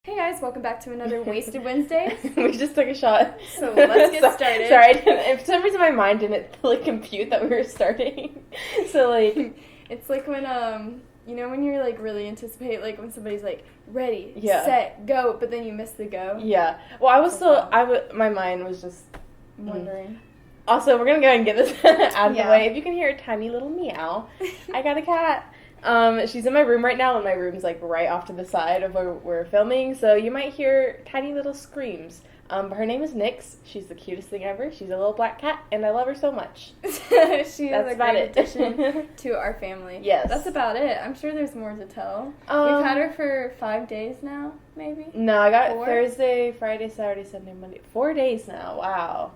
Hey guys, welcome back to another Wasted Wednesdays. We just took a shot. So let's get started. Sorry, for some reason my mind didn't compute that we were starting. So it's like when when you're like really anticipate when somebody's like ready, Yeah. set, go, but then you miss the go. Yeah. Well, my mind was just Wondering. Also, we're gonna go and get this out of Yeah. the way. If you can hear a tiny little meow, I got a cat. She's in my room right now, and my room's like right off to the side of where we're filming, so you might hear tiny little screams. But her name is Nyx. She's the cutest thing ever. She's a little black cat, and I love her so much. She is That's a about great it. addition to our family. Yes. That's about it. I'm sure there's more to tell. We've had her for 5 days now, maybe? No, I got 4? Thursday, Friday, Saturday, Sunday, Monday. 4 days now. Wow.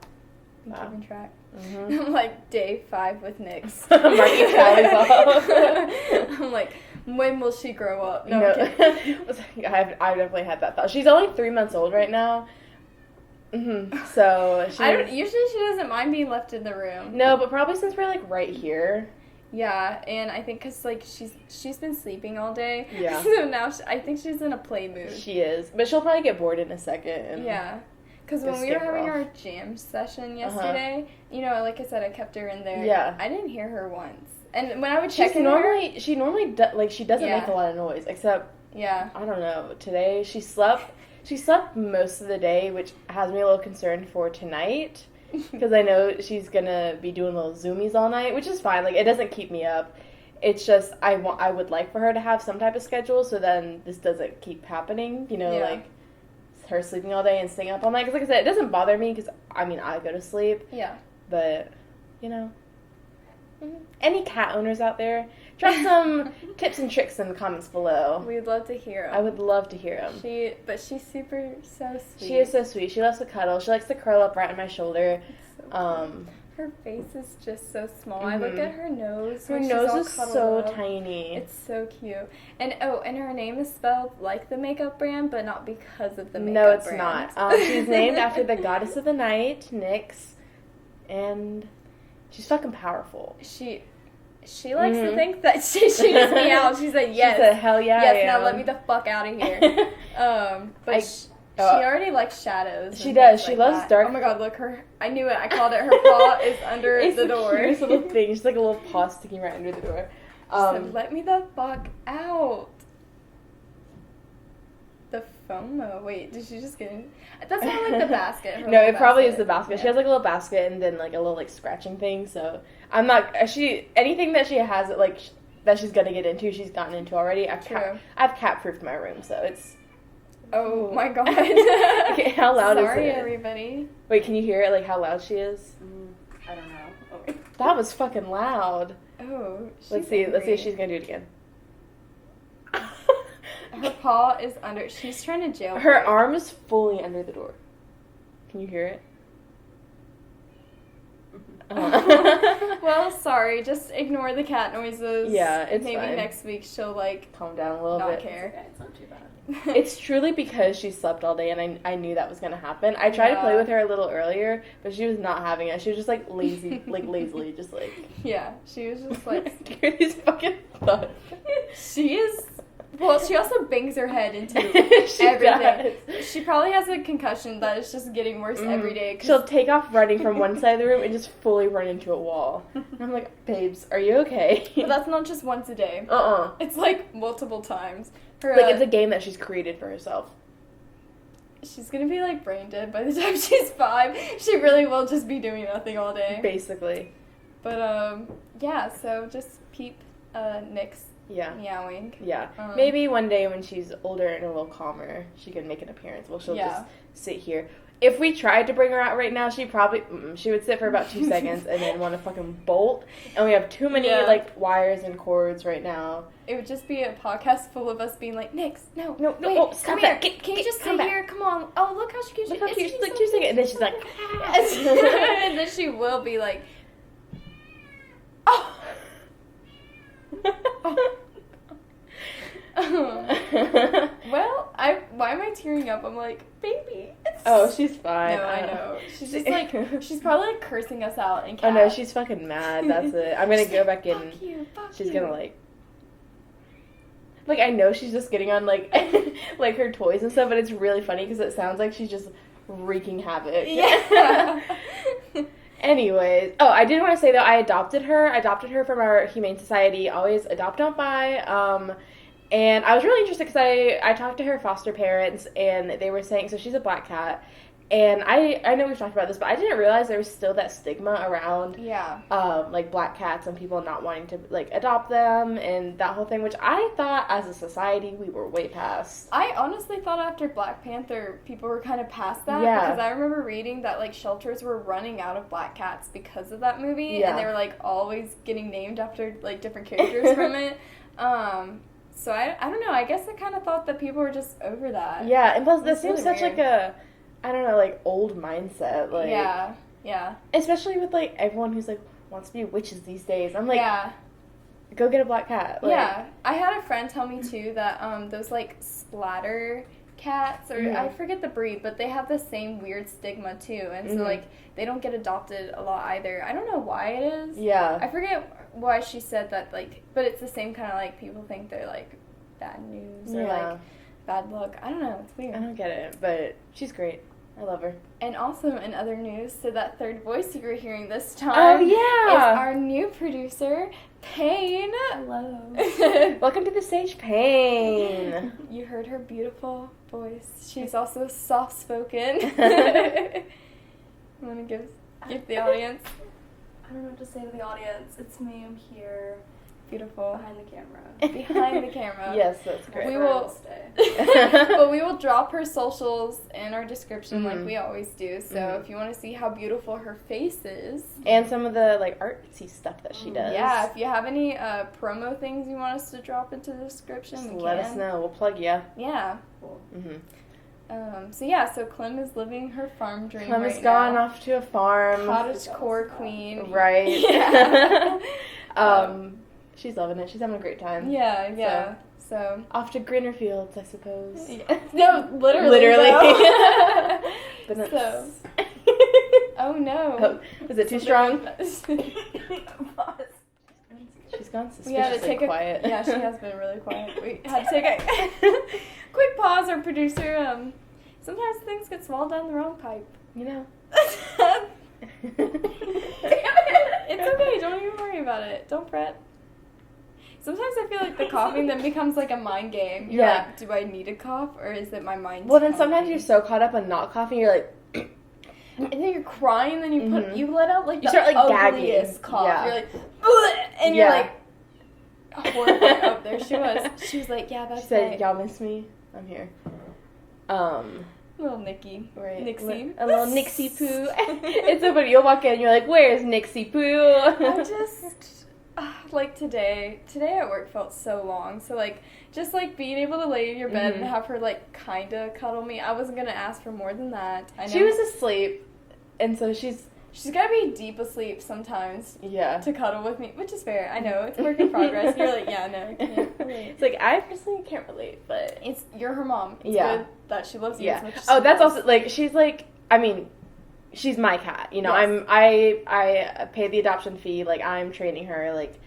I'm Wow. keeping track. Mm-hmm. I'm like day 5 with Nyx. Marking tallies off. I'm like, when will she grow up? No, No. I'm kidding. I've definitely had that thought. She's only 3 months old right now. So Usually she doesn't mind being left in the room. No, but probably since we're like right here. Yeah, and I think because she's been sleeping all day. Yeah. So now I think she's in a play mood. She is, but she'll probably get bored in a second. And Yeah. Because when we were having our jam session yesterday, like I said, I kept her in there. Yeah. I didn't hear her once. And when I would check she normally she doesn't Yeah. make a lot of noise, except yeah. I don't know. Today she slept most of the day, which has me a little concerned for tonight because I know she's gonna be doing little zoomies all night, which is fine. Like, it doesn't keep me up. It's just I would like for her to have some type of schedule, so then this doesn't keep happening. Yeah. Like her sleeping all day and staying up all night. Because like I said, it doesn't bother me because I go to sleep. Yeah. But any cat owners out there, drop some tips and tricks in the comments below. We'd love to hear them. I would love to hear them. But she's so sweet. She is so sweet. She loves to cuddle. She likes to curl up right on my shoulder. So her face is just so small. I look at her nose. Her when she's nose all is cuddled so up. tiny. It's so cute. And her name is spelled like the makeup brand, but not because of the makeup No, it's brand. not. She's named after the goddess of the night, Nyx, and she's fucking powerful. She likes to think that she just meow. She said yes. She said, hell yeah, yes, I now am. let me the fuck out of here. But she already likes shadows. She and does. things she like loves that. dark. Oh my god, look, I knew it. I called it. Her paw is under It's the door. Cutest little thing. She's like a little paw sticking right under the door. She said, let me the fuck out. The FOMO. Wait, did she just get in? That's not like the basket. Her No, little it probably basket. is the basket. Yeah. She has like a little basket and then like a little like scratching thing. So I'm not. Anything that she has that she's gonna get into, she's gotten into already. I've cat-proofed my room, so it's. Oh my god. Okay, how loud is it? Sorry, everybody. Wait, can you hear it? Like how loud she is? I don't know. Okay. That was fucking loud. Oh, Let's see angry. if she's gonna do it again. Her paw is under. She's trying to jailbreak. Her arm is fully under the door. Can you hear it? Well, sorry. Just ignore the cat noises. Yeah, it's Maybe fine. next week she'll Calm down a little not bit. care. Yeah, it's not too bad. It's truly because she slept all day, and I knew that was gonna happen. I tried to play with her a little earlier, but she was not having it. She was just like lazy, lazily, just like. Yeah, she was just like. Hear these fucking thoughts. She is. Well, she also bangs her head into She everything. does. She probably has a concussion that is just getting worse every day. She'll take off running from one side of the room and just fully run into a wall. And I'm like, babes, are you okay? But that's not just once a day. It's like multiple times. Her, it's a game that she's created for herself. She's gonna be like brain dead by the time she's 5. She really will just be doing nothing all day. Basically. But yeah. So just peep Nyx Yeah. meowing. Yeah. Maybe one day when she's older and a little calmer, she can make an appearance. Well, she'll just sit here. If we tried to bring her out right now, she would sit for about 2 seconds and then want to fucking bolt. And we have too many wires and cords right now. It would just be a podcast full of us being like, Nyx, no, No, wait, oh, come stop here. that. Can you just come sit back. here? Come on. Oh, look how cute she is. Look how cute. She's like 2 seconds. And then she's like, and then she will be like, oh. Well, why am I tearing up? I'm like, baby. She's fine. No, I know. She's just like, she's probably like cursing us out in cat. I know, she's fucking mad. That's it. I'm gonna go back in. Fuck you, fuck She's you. gonna like. like, I know she's just getting on, like, like, her toys and stuff, but it's really funny because it sounds like she's just wreaking havoc. Yeah. Anyways, I did want to say, though, I adopted her from our Humane Society, always adopt, don't buy, and I was really interested because I talked to her foster parents, and they were saying, so she's a black cat, and I know we've talked about this, but I didn't realize there was still that stigma around, like, black cats and people not wanting to, like, adopt them, and that whole thing, which I thought, as a society, we were way past. I honestly thought after Black Panther, people were kind of past that, because I remember reading that, like, shelters were running out of black cats because of that movie, and they were, like, always getting named after, like, different characters from it, so I don't know, I guess I kind of thought that people were just over that. Yeah, and plus, that That's seems really such, weird. like, a, I don't know, like, old mindset, like... Yeah. Especially with, like, everyone who's, like, wants to be witches these days. I'm like, Yeah. go get a black cat. Like, Yeah. I had a friend tell me, too, that, those, like, splatter cats, or I forget the breed, but they have the same weird stigma, too, and so, like, they don't get adopted a lot either. I don't know why it is. Yeah. I forget why she said that, like, but it's the same kind of, like, people think they're, like, bad news or, like, bad luck. I don't know. It's weird. I don't get it, but she's great. I love her. And also, in other news, so that third voice you were hearing this time is our new producer, Payne. Hello. Welcome to the stage, Payne. You heard her beautiful voice. She's also soft-spoken. I'm going to give the audience. I don't know what to say to the audience. It's me. I'm here. Beautiful. Behind the camera. Behind the camera. Yes, that's great. We will, but we will drop her socials in our description like we always do. So if you want to see how beautiful her face is. And some of the, like, artsy stuff that she does. Yeah, if you have any promo things you want us to drop into the description, Just we let can. us know. We'll plug you. Yeah. Cool. So Clem is living her farm dream Clem right has gone now. off to a farm. Cottagecore queen. Right. Yeah. She's loving it. She's having a great time. Yeah. So off to greener fields, I suppose. Yeah. No, literally. though. But that's... So. Oh no. Oh, was it too strong? She's gone suspiciously quiet. Yeah, she has been really quiet. We had to take a quick pause. Our producer, sometimes things get swallowed down the wrong pipe. You know. It's okay. Don't even worry about it. Don't fret. Sometimes I feel like the coughing then becomes like a mind game. You're like, do I need a cough or is it my mind? Well, then sometimes you're so caught up on not coughing, you're like, and then you're crying, then you let out like you the start like ugliest gagging. cough. Yeah. You're like, ugh, and you're like, horrified. Oh, there she was. She was like, yeah, that's She said, right. y'all miss me? I'm here. Little Nikki. Right. Nixie. A little Nixie poo. It's so funny. You'll walk in and you're like, where's Nixie poo? I just, like today at work felt so long. So like, just like being able to lay in your bed and have her like kind of cuddle me. I wasn't going to ask for more than that. I know. She was asleep. And so she's got to be deep asleep sometimes. Yeah. To cuddle with me, which is fair. I know, it's work in progress. You're like, yeah, no, I can't relate. It's like, I personally can't relate, but... You're her mom. It's good that she loves you as much as she that's loves. also, like, she's like, I mean, she's my cat, you know, Yes. I pay the adoption fee, like, I'm training her, like,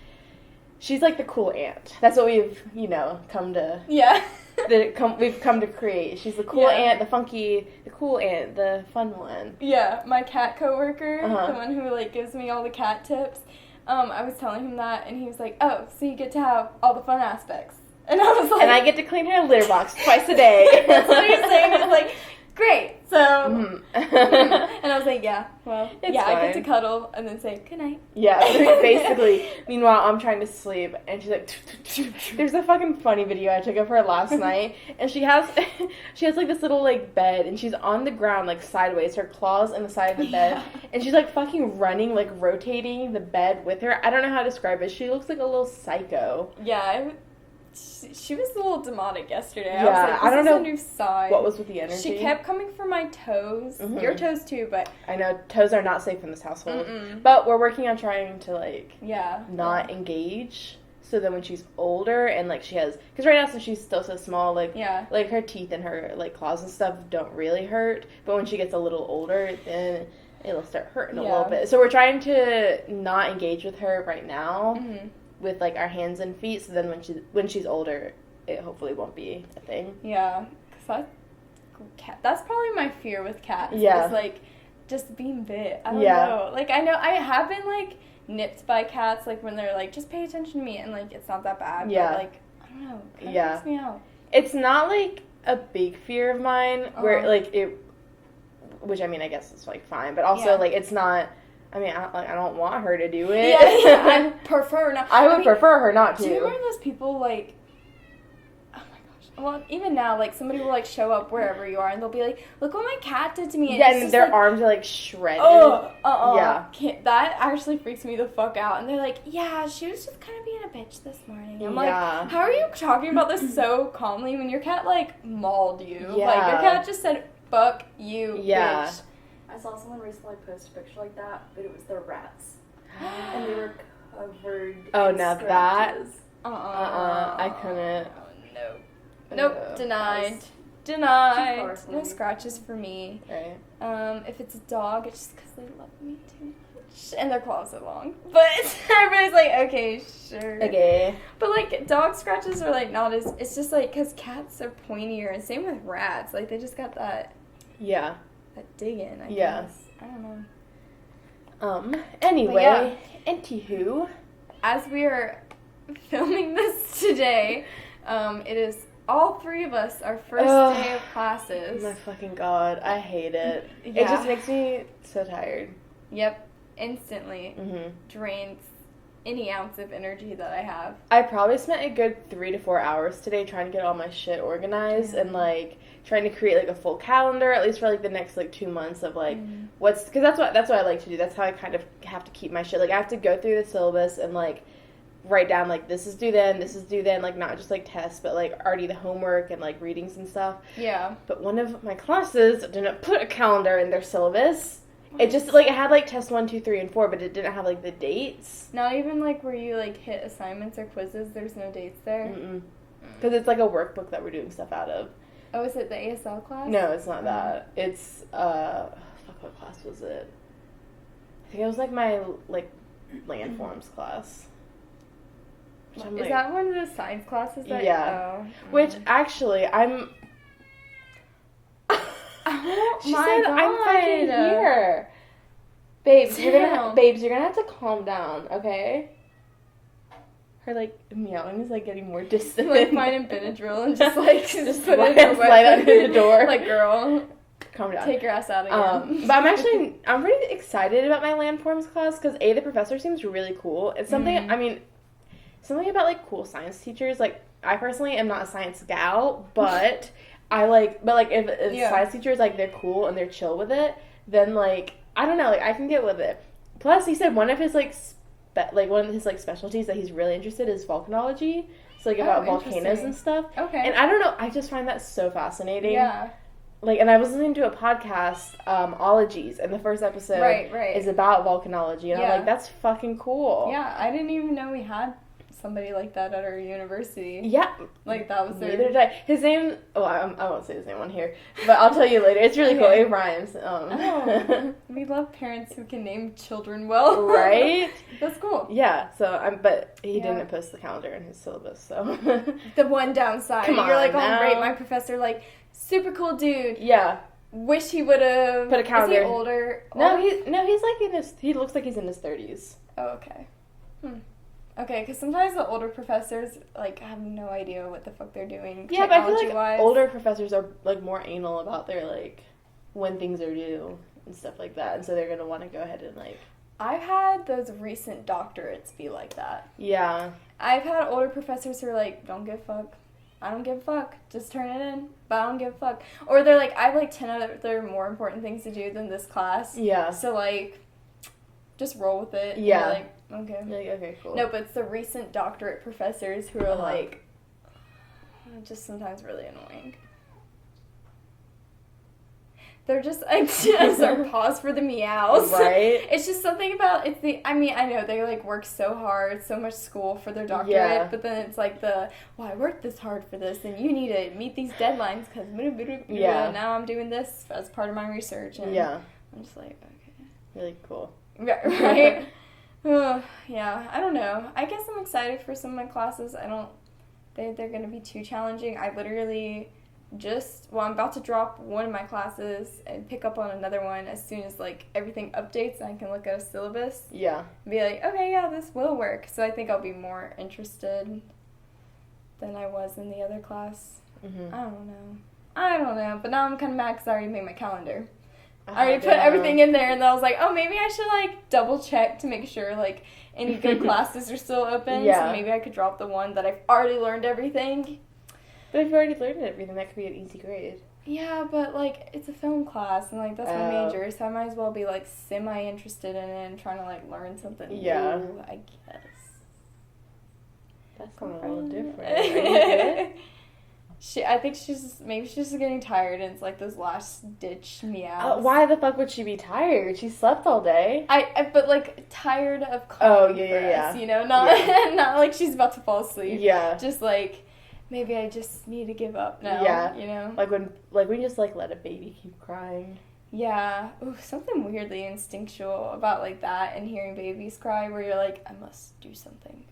she's like the cool aunt. That's what we've, you know, come to... Yeah. We've come to create. She's the cool aunt, the funky, the cool aunt, the fun one. Yeah, my cat coworker, the one who like gives me all the cat tips. I was telling him that, and he was like, "Oh, so you get to have all the fun aspects." And I was like, "And I get to clean her litter box twice a day." That's what he was saying. It's like, great. So, and I was like, "Yeah, well, it's yeah, fine. I get to cuddle and then say good night." Yeah, basically. Meanwhile, I'm trying to sleep, and she's like, there's a fucking funny video I took of her last night, and she has like this little like bed, and she's on the ground like sideways, her claws in the side of the bed, and she's like fucking running, like rotating the bed with her. I don't know how to describe it. She looks like a little psycho. Yeah, she was a little demonic yesterday. Yeah, I was like, I don't know a new side. What was with the energy. She kept coming for my toes. Your toes too, but I know toes are not safe in this household. But we're working on trying to like not engage. So then when she's older and like she has, because right now since she's still so small, like like her teeth and her like claws and stuff don't really hurt. But when she gets a little older, then it'll start hurting a little bit. So we're trying to not engage with her right now. With like our hands and feet, so then when she's older, it hopefully won't be a thing. Yeah, because that's probably my fear with cats. Yeah. Is, like, just being bit. I don't know. Like, I know I have been, like, nipped by cats, like, when they're like, just pay attention to me, and, like, it's not that bad. Yeah. But, like, I don't know. It kind of freaks me out. It's not, like, a big fear of mine, where, like, it, which, I mean, I guess it's, like, fine, but also, like, it's not, I mean, I don't want her to do it. Yeah, I prefer not. I would prefer her not to. Do you remember those people, like, oh my gosh, well, even now, like, somebody will, like, show up wherever you are, and they'll be like, look what my cat did to me. And and their like, arms are, like, shredded. Yeah. That actually freaks me the fuck out. And they're like, yeah, she was just kind of being a bitch this morning. I'm like, how are you talking about this so calmly when your cat, like, mauled you? Yeah. Like, your cat just said, fuck you, bitch. I saw someone recently post a picture like that, but it was their rats. And they were covered in scratches. I couldn't. Oh, nope. Denied. No scratches for me. Right. If it's a dog, it's just because they love me too much. And their claws are long. But everybody's like, okay, sure. Okay. But, like, dog scratches are, like, not as... It's just, like, because cats are pointier. And same with rats. Like, they just got that... Yeah. That dig-in, I guess. I don't know. Anyway, anywho. As we are filming this today, it is all three of us, our first day of classes. Oh my fucking God. I hate it. Yeah. It just makes me so tired. Yep. Instantly drains any ounce of energy that I have. I probably spent a good 3 to 4 hours today trying to get all my shit organized and, like, trying to create, like, a full calendar, at least for, like, the next, like, 2 months of, like, because that's what I like to do. That's how I kind of have to keep my shit. Like, I have to go through the syllabus and, like, write down, like, this is due then, like, not just, like, tests, but, like, already the homework and, like, readings and stuff. Yeah. But one of my classes didn't put a calendar in their syllabus. It just, like, it had, like, test 1, 2, 3, and 4, but it didn't have, like, the dates. Not even, like, where you, like, hit assignments or quizzes, there's no dates there? Because it's, like, a workbook that we're doing stuff out of. Oh, is it the ASL class? No, it's not that. It's, fuck, what class was it? I think it was, like, my, like, landforms class. Is that one of the science classes that Which, actually, I'm... She said, God. I'm fucking here. Babes, you're gonna have to calm down, okay? Her, like, meowing is, like, getting more distant. Like, finding Benadryl and just, like, just put it in slide under the door. Like, girl, calm down. take your ass out again. But I'm pretty excited about my landforms class, because, A, the professor seems really cool. It's something, I mean, something about, like, cool science teachers. Like, I personally am not a science gal, but... if science teachers, like, they're cool and they're chill with it, then, like, I don't know, like, I can get with it. Plus, he said one of his, like, specialties that he's really interested in is volcanology. So, like, about volcanoes and stuff. Okay. And I don't know, I just find that so fascinating. Yeah. Like, and I was listening to a podcast, Ologies, and the first episode is about volcanology. And I'm like, that's fucking cool. Yeah, I didn't even know we had somebody like that at our university. Yeah. Like, that was Neither did I. His name, I won't say his name on here, but I'll tell you later. It's really cool. It rhymes. We love parents who can name children well. Right? That's cool. Yeah, so, but he didn't post the calendar in his syllabus, so. The one downside. Come on, you're like, now. oh, great, my professor, like, super cool dude. Yeah. Wish he would have put a calendar. Is he older? No, he's like he looks like he's in his 30s. Oh, okay. Okay, because sometimes the older professors, like, have no idea what the fuck they're doing. Yeah, but I feel like older professors are, like, more anal about their, like, when things are due and stuff like that, and so they're gonna want to go ahead and, like... I've had those recent doctorates be like that. Yeah. I've had older professors who are like, don't give a fuck. I don't give a fuck. Just turn it in. But I don't give a fuck. Or they're like, I have, like, 10 other more important things to do than this class. Yeah. So, like, just roll with it. Yeah. And like, okay. Like, okay, cool. No, but it's the recent doctorate professors who are, like, just sometimes really annoying. They're just, sorry, pause for the meows. Right. It's just something about, I know they, like, work so hard, so much school for their doctorate, but then it's like well, I worked this hard for this, and you need to meet these deadlines, because now I'm doing this as part of my research, and I'm just like, okay. Really cool. Right? Yeah, I don't know. I guess I'm excited for some of my classes. I don't they're going to be too challenging. I literally I'm about to drop one of my classes and pick up on another one as soon as, like, everything updates and I can look at a syllabus. Yeah. And be like, okay, yeah, this will work. So I think I'll be more interested than I was in the other class. Mm-hmm. I don't know. But now I'm kind of mad because I already made my calendar. I already put everything in there, and I was like, oh, maybe I should, like, double check to make sure, like, any good classes are still open. Yeah. So maybe I could drop the one that I've already learned everything. But if you already learned everything, that could be an easy grade. Yeah, but, like, it's a film class, and, like, that's my major, so I might as well be, like, semi-interested in it and trying to, like, learn something new, I guess. That's a little different. Are you good? I think maybe she's just getting tired, and it's, like, those last-ditch meows. Why the fuck would she be tired? She slept all day. But, like, tired of calling for us, you know? Not like she's about to fall asleep. Yeah. Just, like... Maybe I just need to give up now, you know? Like when you just, like, let a baby keep crying. Yeah. Ooh, something weirdly instinctual about, like, that and hearing babies cry where you're like, I must do something.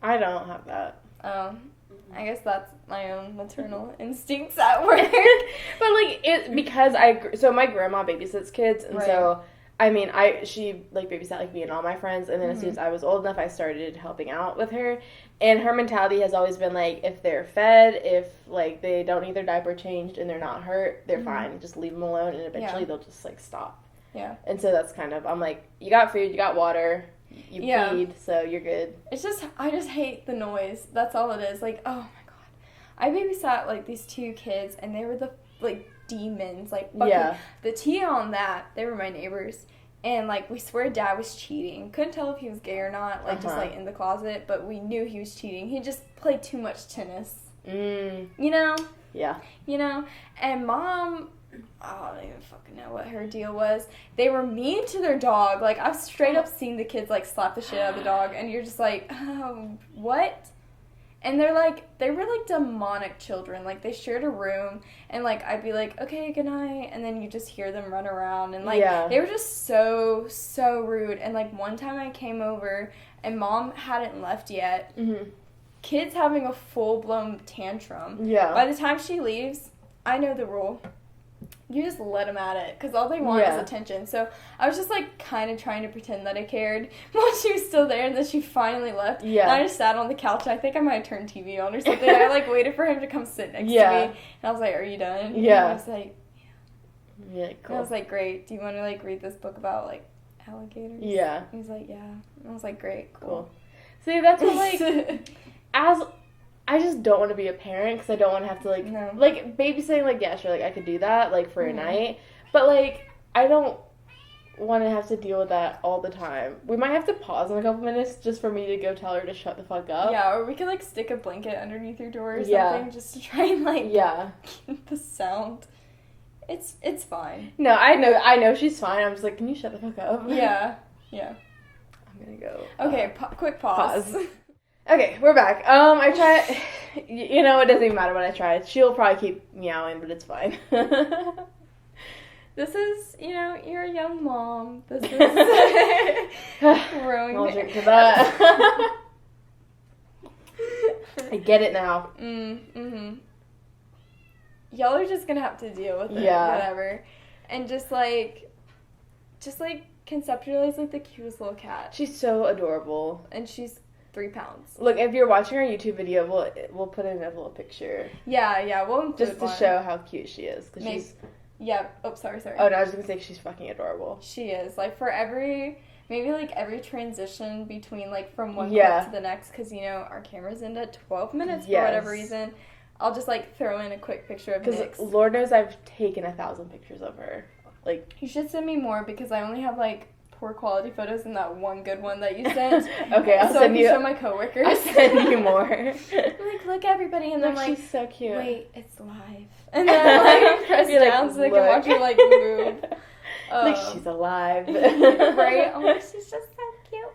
I don't have that. I guess that's my own maternal instincts at work. But, like, because so my grandma babysits kids, and so... I mean, she, like, babysat, like, me and all my friends, and then as soon as I was old enough, I started helping out with her, and her mentality has always been, like, if they're fed, if, like, they don't need their diaper changed and they're not hurt, they're fine. Just leave them alone, and eventually they'll just, like, stop. Yeah. And so that's kind of, I'm like, you got food, you got water, you feed, so you're good. It's just, I just hate the noise. That's all it is. Like, oh, my God. I babysat, like, these 2 kids, and they were the, like, demons, like, fucking, the tea on that, they were my neighbors, and, like, we swear Dad was cheating. Couldn't tell if he was gay or not, like, just, like, in the closet, but we knew he was cheating. He just played too much tennis. You know? Yeah. You know? And Mom, I don't even fucking know what her deal was. They were mean to their dog. Like, I've straight up seen the kids, like, slap the shit out of the dog, and you're just like, what? And they were, like, demonic children. Like, they shared a room, and, like, I'd be like, okay, good night, and then you just hear them run around, and, like, they were just so, so rude. And, like, one time I came over, and Mom hadn't left yet. Kid's having a full-blown tantrum. Yeah. By the time she leaves, I know the rule. You just let them at it, because all they want is attention. So I was just, like, kind of trying to pretend that I cared while she was still there, and then she finally left. Yeah. And I just sat on the couch, and I think I might have turned TV on or something. I, like, waited for him to come sit next to me, and I was like, are you done? Yeah. And I was like, yeah, cool. And I was like, great. Do you want to, like, read this book about, like, alligators? Yeah. And he's like, yeah. And I was like, great, cool. See, that's what, like, I just don't want to be a parent because I don't want to have to, like, like, babysitting, like, yeah, sure, like, I could do that, like, for a night, but, like, I don't want to have to deal with that all the time. We might have to pause in a couple minutes just for me to go tell her to shut the fuck up. Yeah, or we could, like, stick a blanket underneath your door or something just to try and, like, keep the sound. It's fine. No, I know she's fine. I'm just like, can you shut the fuck up? Yeah. I'm gonna go. Okay, quick pause. Okay, we're back. I tried, you know, it doesn't even matter what I tried. She'll probably keep meowing, but it's fine. This is, you know, you're a young mom. This is growing. I'll drink to that. I get it now. Y'all are just gonna have to deal with it, whatever. And just conceptualize, like, the cutest little cat. She's so adorable. And she's 3 pounds. Look, if you're watching our YouTube video, we'll put in a little picture. Yeah, we'll include just to show how cute she is. Cause she's... Yeah. Oh, sorry. Oh, no, I was just gonna say she's fucking adorable. She is. Like, for every transition between, like, from one clip to the next, because, you know, our camera's into 12 minutes for whatever reason, I'll just, like, throw in a quick picture of Nyx. Because Lord knows I've taken 1,000 pictures of her. Like, you should send me more, because I only have, like, poor quality photos and that one good one that you sent. Okay, I'll send you. So I can show my coworkers. I'll send you more. I'm like, look, everybody, and then, like, she's so cute. Wait, it's live. And then, like, press down so they can watch her, like, move. Like, she's alive. Right? Oh, she's just so cute.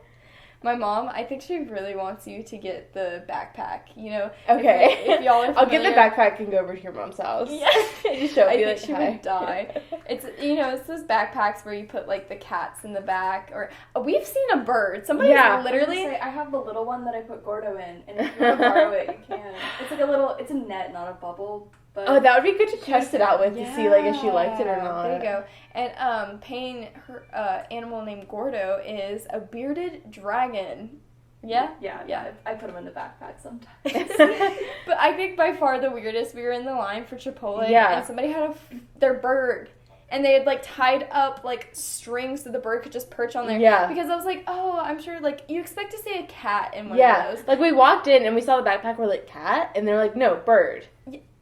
My mom, I think she really wants you to get the backpack, you know? Okay. If y'all are familiar. I'll get the backpack and go over to your mom's house. Yeah. Just show I me, think like, she hi. would die. It's, you know, it's those backpacks where you put, like, the cats in the back. Or we've seen a bird. Somebody's literally... I have the little one that I put Gordo in, and if you want to borrow it, you can. It's like a little, it's a net, not a bubble. But that would be good to test it out with to see, like, if she liked it or not. There you go. And Payne, her animal named Gordo, is a bearded dragon. Yeah? Yeah. I put them in the backpack sometimes. But I think by far the weirdest, we were in the line for Chipotle, and somebody had their bird. And they had, like, tied up, like, strings so the bird could just perch on there. Yeah. Because I was like, oh, I'm sure, like, you expect to see a cat in one of those. Like, we walked in and we saw the backpack, we're like, cat? And they're like, no, bird.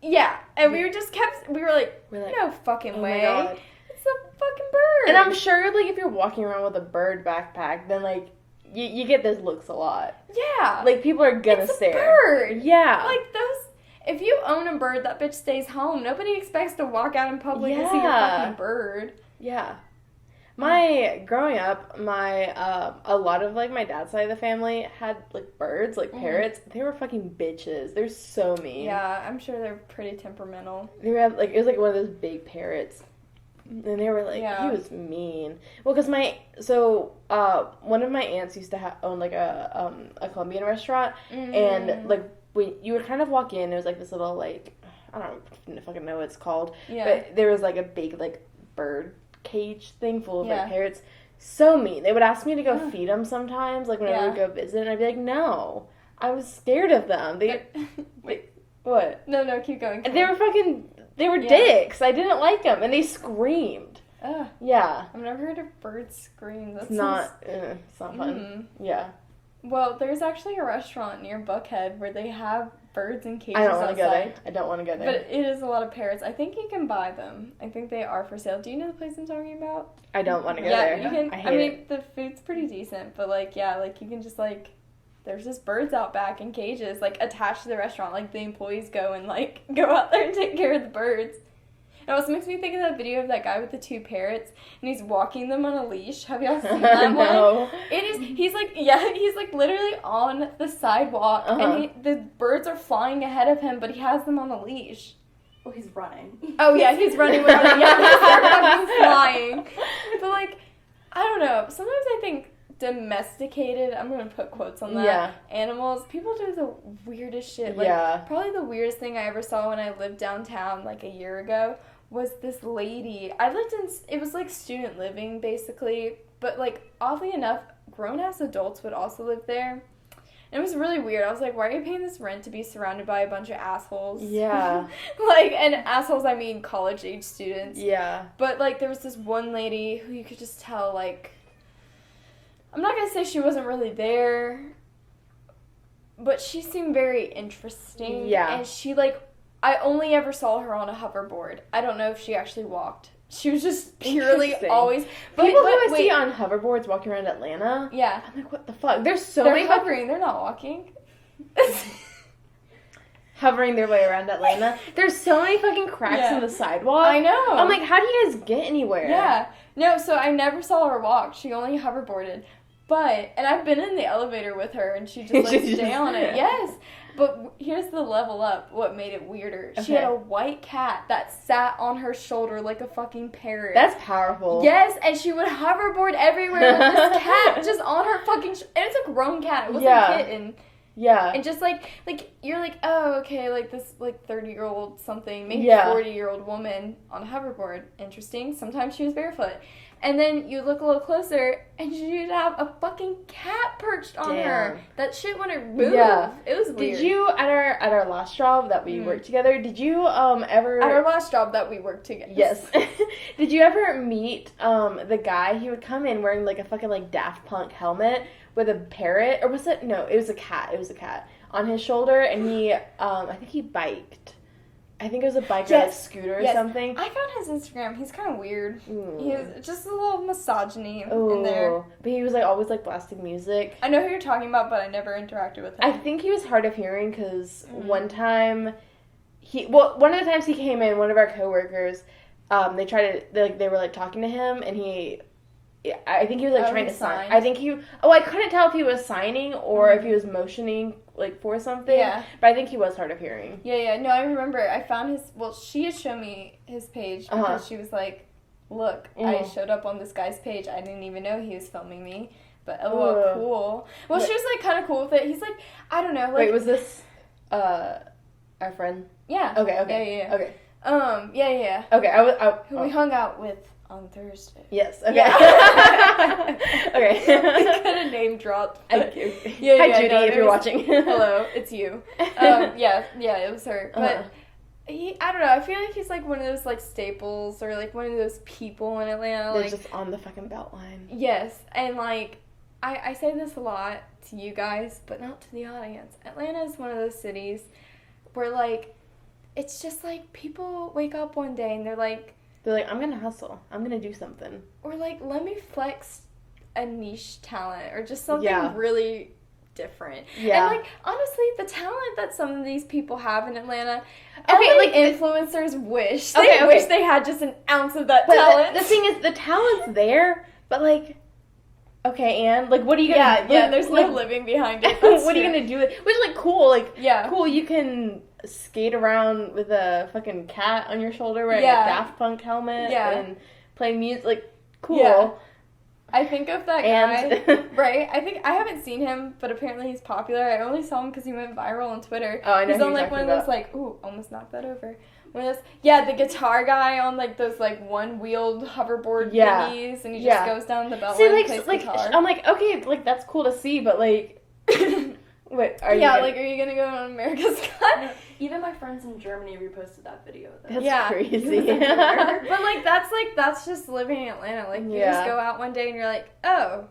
Yeah. And we were like, no fucking way. My God. It's a fucking bird. And I'm sure, like, if you're walking around with a bird backpack, then, like, you get those looks a lot. Yeah. Like, people are gonna it's stare. A bird. Yeah. Like, if you own a bird, that bitch stays home. Nobody expects to walk out in public and see your fucking bird. Yeah. Growing up, a lot of, like, my dad's side of the family had, like, birds, like, parrots. They were fucking bitches. They're so mean. Yeah, I'm sure they're pretty temperamental. They were, like, it was, like, one of those big parrots. And they were, like, he was mean. Well, because one of my aunts used to own, like, a Colombian restaurant. And, like, when you would kind of walk in, it was, like, this little, like, I don't fucking know what it's called. Yeah. But there was, like, a big, like, bird cage thing full of, like, parrots. So mean. They would ask me to go feed them sometimes, like, when I would go visit. And I'd be like, no. I was scared of them. Wait. What? No, keep going. They were dicks. I didn't like them. And they screamed. Ugh. Yeah. I've never heard a bird scream. It's not fun. Yeah. Well, there's actually a restaurant near Buckhead where they have birds in cages I don't want to go there. But it is a lot of parrots. I think you can buy them. I think they are for sale. Do you know the place I'm talking about? I don't want to go there. You can. I mean, the food's pretty decent, but, like, like, you can just, like, there's just birds out back in cages, like, attached to the restaurant. Like, the employees go and, like, go out there and take care of the birds. It also makes me think of that video of that guy with the 2 parrots, and he's walking them on a leash. Have y'all seen that No. one? He's like literally on the sidewalk, and the birds are flying ahead of him, but he has them on a leash. Oh, he's running. Oh, yeah, he's running with them. Yeah, he's flying. But, like, I don't know. Sometimes I think domesticated, I'm going to put quotes on that, animals, people do the weirdest shit. Like, probably the weirdest thing I ever saw when I lived downtown, like, a year ago, was this lady. It was, like, student living, basically, but, like, oddly enough, grown-ass adults would also live there. And it was really weird. I was like, why are you paying this rent to be surrounded by a bunch of assholes? Yeah. Like, and assholes, I mean college-age students. Yeah. But, like, there was this one lady who you could just tell, like, I'm not going to say she wasn't really there, but she seemed very interesting. Yeah. And she, like, I only ever saw her on a hoverboard. I don't know if she actually walked. She was just purely always... People who I see on hoverboards walking around Atlanta, I'm like, what the fuck? They're hovering. They're not walking. Hovering their way around Atlanta. There's so many fucking cracks in the sidewalk. I know. I'm like, how do you guys get anywhere? Yeah. No, so I never saw her walk. She only hoverboarded. And I've been in the elevator with her, and she just, like, stay on it. Yes. But here's the level up, what made it weirder. Okay. She had a white cat that sat on her shoulder like a fucking parrot. That's powerful. Yes, and she would hoverboard everywhere with this cat just on her fucking... and it's a grown cat. It wasn't a kitten. Yeah. And just, like, you're like, oh, okay, like, this, like, 30-year-old something, maybe 40-year-old woman on a hoverboard. Interesting. Sometimes she was barefoot. And then you look a little closer, and she'd have a fucking cat perched on her. That shit wouldn't move. Yeah. It was weird. Did you, at our last job that we worked together, did you ever... At our last job that we worked together. Yes. Did you ever meet the guy? He would come in wearing, like, a fucking, like, Daft Punk helmet with a parrot. Or was it... No, it was a cat. It was a cat on his shoulder, and he... I think he biked. I think it was a bike or a scooter or something. I found his Instagram. He's kind of weird. He was just a little misogyny in there. But he was, like, always, like, blasting music. I know who you're talking about, but I never interacted with him. I think he was hard of hearing because one time one of the times he came in, one of our coworkers, they were, like, talking to him, and he I think he was, like, trying to sign. I think I couldn't tell if he was signing or if he was motioning, like, for something. Yeah. But I think he was hard of hearing. Yeah. No, I remember. I found she had shown me his page because she was like, look, I showed up on this guy's page. I didn't even know he was filming me. But, cool. Well, she was, like, kind of cool with it. He's like, I don't know. Like, wait, was this, our friend? Yeah. Okay. Yeah. Okay. Yeah. Okay, who we hung out with on Thursday. Yes. Okay. Yeah. Okay. We could have name dropped. Thank you. Hi, Judy, if you're watching. Hello, it's you. Yeah, it was her. But I don't know. I feel like he's like one of those like staples or like one of those people in Atlanta. They're like just on the fucking belt line. Yes, and like I say this a lot to you guys, but not to the audience. Atlanta is one of those cities where like it's just like people wake up one day and they're like, I'm gonna hustle. I'm gonna do something. Or like, let me flex a niche talent or just something really different. Yeah. And like, honestly, the talent that some of these people have in Atlanta, like influencers wish. They wish they had just an ounce of that talent. The thing is, the talent's there, but like, okay, and like, what are you gonna do? Yeah, there's no living behind it. What are you gonna do with it? Which is like cool, cool, you can skate around with a fucking cat on your shoulder wearing a Daft Punk helmet and play music, like, cool. Yeah. I think of that guy, right? I haven't seen him, but apparently he's popular. I only saw him because he went viral on Twitter. Oh, I know. He's on like one of those like, almost knocked that over. One of those, the guitar guy on like those like one-wheeled hoverboard thingies, and he just goes down the belt line and plays guitar. I'm like, okay, like that's cool to see, but like, wait, are you gonna go on America's Got? Even my friends in Germany reposted that video. That's crazy. But like that's just living in Atlanta. Like you just go out one day and you're like, oh,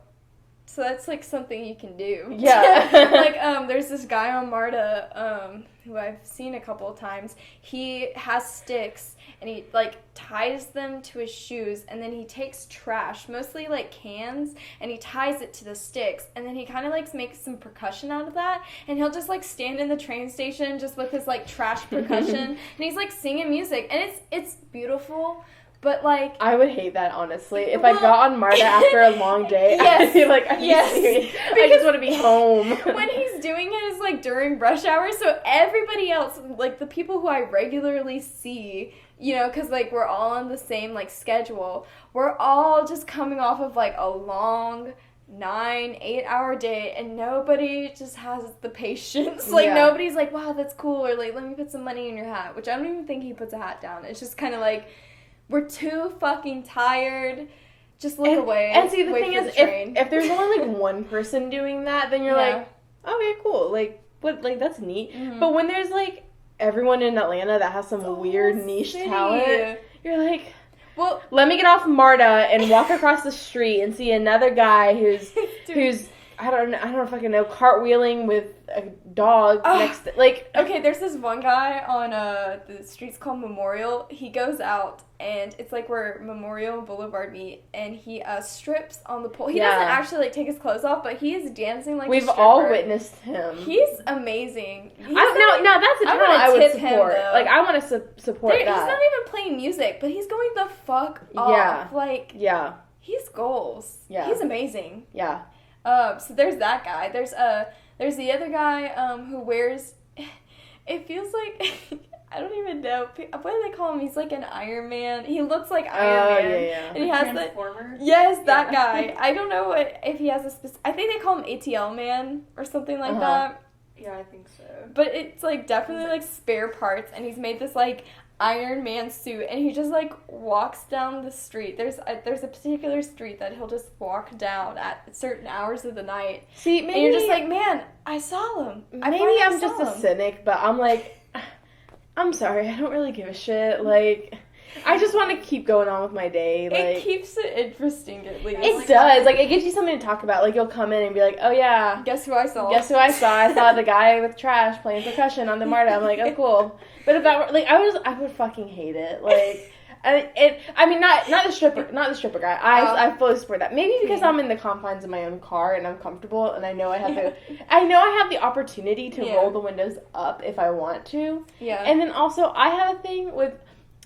so that's like something you can do. Yeah. Like there's this guy on MARTA who I've seen a couple of times. He has sticks and he like ties them to his shoes, and then he takes trash, mostly like cans, and he ties it to the sticks, and then he kind of like makes some percussion out of that, and he'll just like stand in the train station just with his like trash percussion and he's like singing music, and it's beautiful. But, like... I would hate that, honestly. If I got on MARTA after a long day, I'd be like, are you serious? I just want to be home. When he's doing it is, like, during rush hour, so everybody else, like, the people who I regularly see, you know, because, like, we're all on the same, like, schedule, we're all just coming off of, like, a long... 9-8-hour day, and nobody just has the patience. Like, nobody's like, wow, that's cool, or, like, let me put some money in your hat, which I don't even think he puts a hat down. It's just kind of like... We're too fucking tired. Just look away. And see, the thing is, if there's only, like, one person doing that, then you're like, okay, cool. Like, what? Like, that's neat. Mm-hmm. But when there's, like, everyone in Atlanta that has some weird niche talent, you're like, well, let me get off MARTA and walk across the street and see another guy who's I don't fucking know, cartwheeling with a dog next to, like... Okay, there's this one guy on the street's called Memorial. He goes out, and it's like where Memorial and Boulevard meet, and he strips on the pole. He doesn't actually, like, take his clothes off, but he is dancing like We've all witnessed him. He's amazing. Now that's a talent I would support. Like, I want to support that. He's not even playing music, but he's going the fuck off. Yeah. Like, he's goals. Yeah. He's amazing. Yeah. So there's that guy. There's the other guy who wears. It feels like I don't even know what do they call him. He's like an Iron Man. He looks like Iron Man. Yeah. And he has Transformers. Yes, that guy. I don't know if he has a specific. I think they call him ATL Man or something like that. Yeah, I think so. But it's like definitely like spare parts, and he's made this like Iron Man suit, and he just like walks down the street. There's a particular street that he'll just walk down at certain hours of the night. See, maybe, and you're just like, man, I saw him. Maybe I'm just a cynic, but I'm like, I'm sorry, I don't really give a shit. Like, I just want to keep going on with my day. Like, it keeps it interesting, at least. It does. Like, it gives you something to talk about. Like, you'll come in and be like, oh, yeah. Guess who I saw? I saw the guy with trash playing percussion on the MARTA. I'm like, oh, cool. But if that were, like, I would fucking hate it. Like, I mean, not the stripper guy. I fully support that. Maybe because I'm in the confines of my own car and I'm comfortable and I know I have the opportunity to roll the windows up if I want to. Yeah. And then also, I have a thing with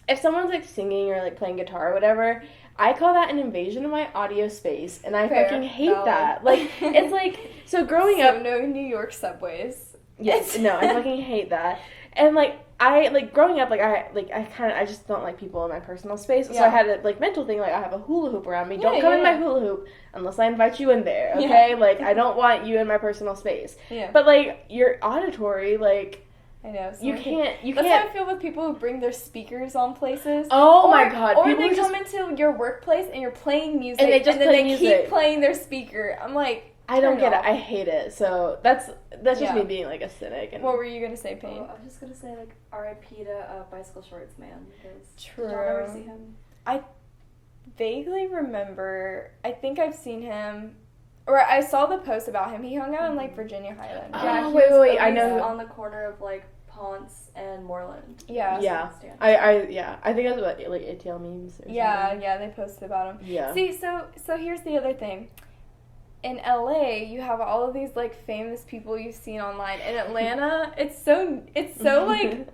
if someone's, like, singing or, like, playing guitar or whatever, I call that an invasion of my audio space, and I fucking hate that. Like, it's like, so growing up... no New York subways. Yes, no, I fucking hate that. And, like, growing up, I just don't like people in my personal space, so I had a, like, mental thing, like, I have a hula hoop around me. Don't come in my hula hoop unless I invite you in there, okay? Yeah. Like, I don't want you in my personal space. Yeah. But, like, your auditory, like... I know. You can't. That's how I feel with people who bring their speakers on places. Oh my god. Or they come into your workplace and you're playing music and they keep playing their speaker. I'm like, I don't get it. I hate it. So that's just me being like a cynic. And what were you gonna say, Payne? I was just gonna say like R.I.P. to Bicycle Shorts Man. True. Did y'all ever see him? I vaguely remember. I think I've seen him. Or I saw the post about him. He hung out in, like, Virginia Highlands. Yeah, wait. I know. On the corner of, like, Ponce and Moreland. Yeah. Yeah. I think that's what, like, ATL memes or something. Yeah, they posted about him. Yeah. See, so here's the other thing. In LA, you have all of these, like, famous people you've seen online. In Atlanta, it's so like...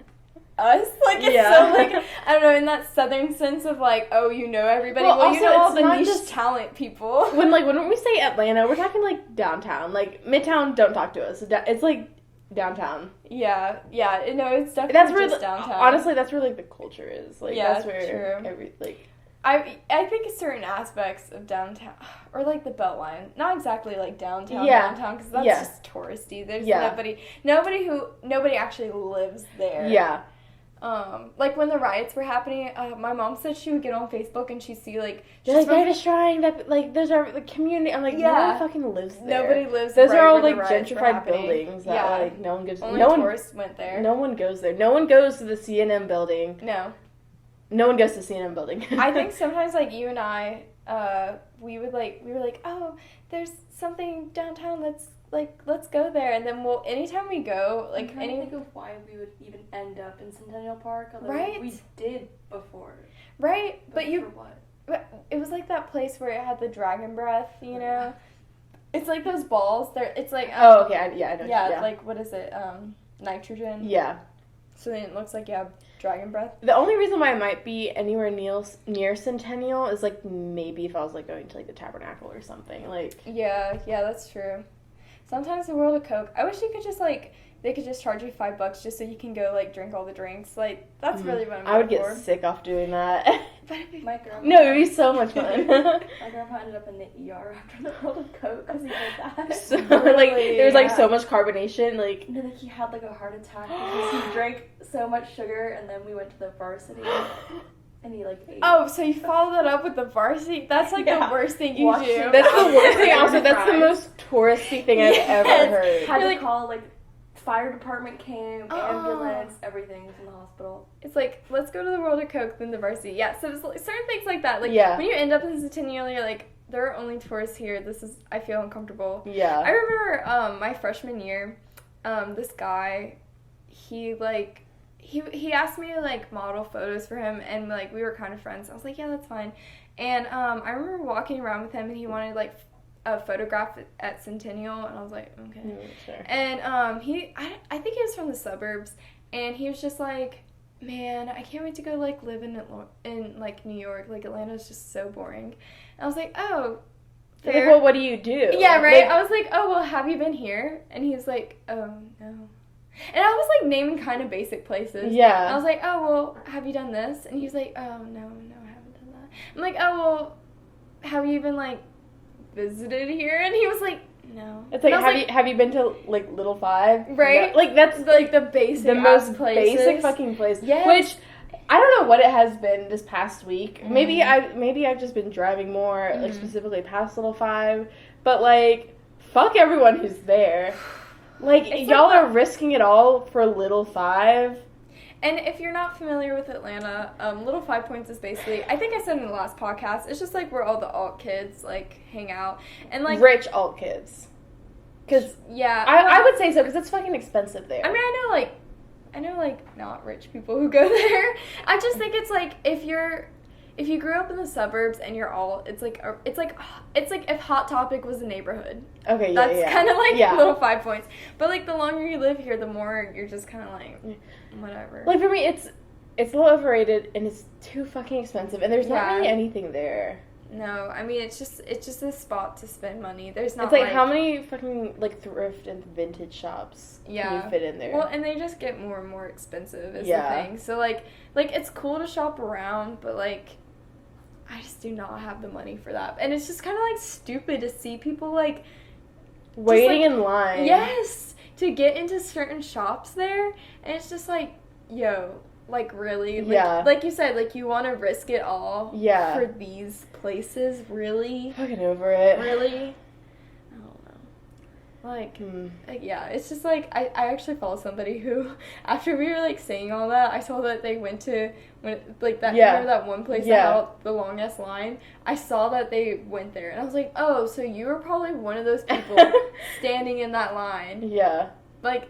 us, like, it's so, like, I don't know, in that southern sense of, like, oh, you know everybody. Well, you know all the niche talent people. When we say Atlanta, we're talking, like, downtown. Like, Midtown, don't talk to us. It's, like, downtown. Yeah, no, it's definitely just downtown. Honestly, that's where, like, the culture is. Like, that's where true. I think certain aspects of downtown, or, like, the Beltline, not exactly, like, downtown, because that's just touristy. There's nobody actually lives there. Yeah. Like when the riots were happening, my mom said she would get on Facebook and she'd see like they're destroying that, like there's the community. I'm like, no one fucking lives there. Nobody lives. Those right are all where like gentrified buildings that like no one goes. Only tourists went there. No one goes there. No one goes to the CNM building. No one goes to the CNM building. I think sometimes like you and I, we were like, oh, there's something downtown that's like, let's go there, and then anytime we go, like, I'm trying to think of why we would even end up in Centennial Park, although we did before. Right, but for what? But it was like that place where it had the dragon breath, you know? It's like those balls, it's like... oh, okay, I know. Yeah, like, what is it, nitrogen? Yeah. So then it looks like you have dragon breath. The only reason why I might be anywhere near Centennial is, like, maybe if I was, like, going to, like, the Tabernacle or something, like... Yeah, that's true. Sometimes the World of Coke, I wish you could just, like, they could just charge you $5 just so you can go, like, drink all the drinks. Like, that's really what I'm I would get sick off doing that. But my grandma... No, it would be so much fun. My grandpa ended up in the ER after the World of Coke because he did that. So, like, there was, like, so much carbonation, like... No, like, he had, like, a heart attack because he drank so much sugar, and then we went to the varsity... And he, like, ate. Oh, so you follow that up with the varsity? That's, like, the worst thing you do. That's the worst thing. Also, that's the most touristy thing I've ever heard. Had to call, like, fire department came, ambulance, everything was in the hospital. It's like, let's go to the World of Coke, then the varsity. Yeah, so it's like, certain things like that. Like, when you end up in Centennial, you're like, there are only tourists here. I feel uncomfortable. Yeah. I remember my freshman year, this guy, he asked me to, like, model photos for him, and, like, we were kind of friends. I was like, yeah, that's fine. And I remember walking around with him, and he wanted, like, a photograph at Centennial, and I was like, okay. Sure. And I think he was from the suburbs, and he was just like, man, I can't wait to go, like, live in like, New York. Like, Atlanta's just so boring. And I was like, oh, fair. Like, well, what do you do? Yeah, right? Like, I was like, oh, well, have you been here? And he was like, oh, no. And I was, like, naming kind of basic places. Yeah. And I was like, oh, well, have you done this? And he was like, oh, no, I haven't done that. I'm like, oh, well, have you even, like, visited here? And he was like, no. It's like, have you been to, like, Little Five? Right? Yeah. Like, that's, like, the basic the most places. Basic fucking place. Yes. Which, I don't know what it has been this past week. Maybe I've just been driving more, like, specifically past Little Five. But, like, fuck everyone who's there. Like, y'all are risking it all for Little Five. And if you're not familiar with Atlanta, Little 5 Points is basically, I think I said in the last podcast, it's just, like, where all the alt kids, like, hang out. And, like... Rich alt kids. Because, I would say so, because it's fucking expensive there. I mean, I know, not rich people who go there. I just think it's, like, if you grew up in the suburbs and you're all, it's like if Hot Topic was a neighborhood. Okay, That's kind of like Little 5 Points. But, like, the longer you live here, the more you're just kind of like, whatever. Like, for me, it's a little overrated, and it's too fucking expensive, and there's not really anything there. No, I mean, it's just a spot to spend money. There's not, it's like how many fucking, like, thrift and vintage shops can you fit in there? Well, and they just get more and more expensive is the thing. So, like, it's cool to shop around, but, like, I just do not have the money for that. And it's just kind of, like, stupid to see people, like, waiting in line. Yes! To get into certain shops there, and it's just like, yo, like, really? Like, like you said, like, you want to risk it all for these places? Really? Fucking over it. Really? I don't know. Like, yeah, it's just, like, I actually follow somebody who, after we were, like, saying all that, I saw that they went to, remember that one place that had the long-ass line? I saw that they went there, and I was like, oh, so you were probably one of those people standing in that line. Yeah. Like,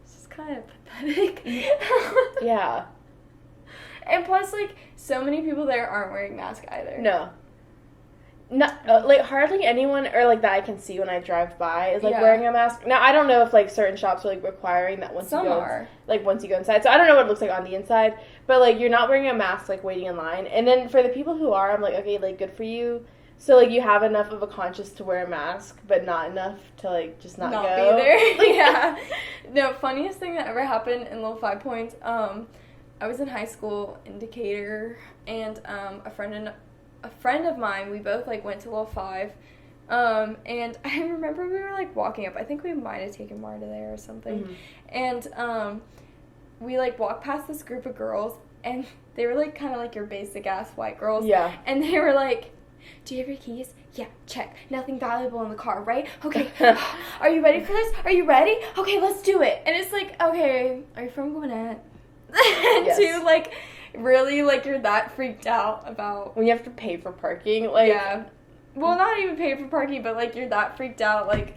it's just kind of pathetic. Yeah. And plus, like, so many people there aren't wearing masks either. No. Not, like, hardly anyone, or, like, that I can see when I drive by is, like, wearing a mask. Now, I don't know if, like, certain shops are, like, requiring that once you go inside. So I don't know what it looks like on the inside. But, like, you're not wearing a mask, like, waiting in line. And then for the people who are, I'm like, okay, like, good for you. So, like, you have enough of a conscience to wear a mask, but not enough to, like, just not go. Be there. Yeah. No, funniest thing that ever happened in Little 5 Points, I was in high school in Decatur, and a friend of mine, we both, like, went to Little 5, and I remember we were, like, walking up. I think we might have taken Marta there or something, and we, like, walked past this group of girls, and they were, like, kind of like your basic-ass white girls, and they were, like, do you have your keys? Yeah, check. Nothing valuable in the car, right? Okay. Are you ready for this? Are you ready? Okay, let's do it. And it's like, okay, are you from Gwinnett? And two, like, really, like, you're that freaked out about... when you have to pay for parking, like... Yeah. Well, not even pay for parking, but, like, you're that freaked out, like...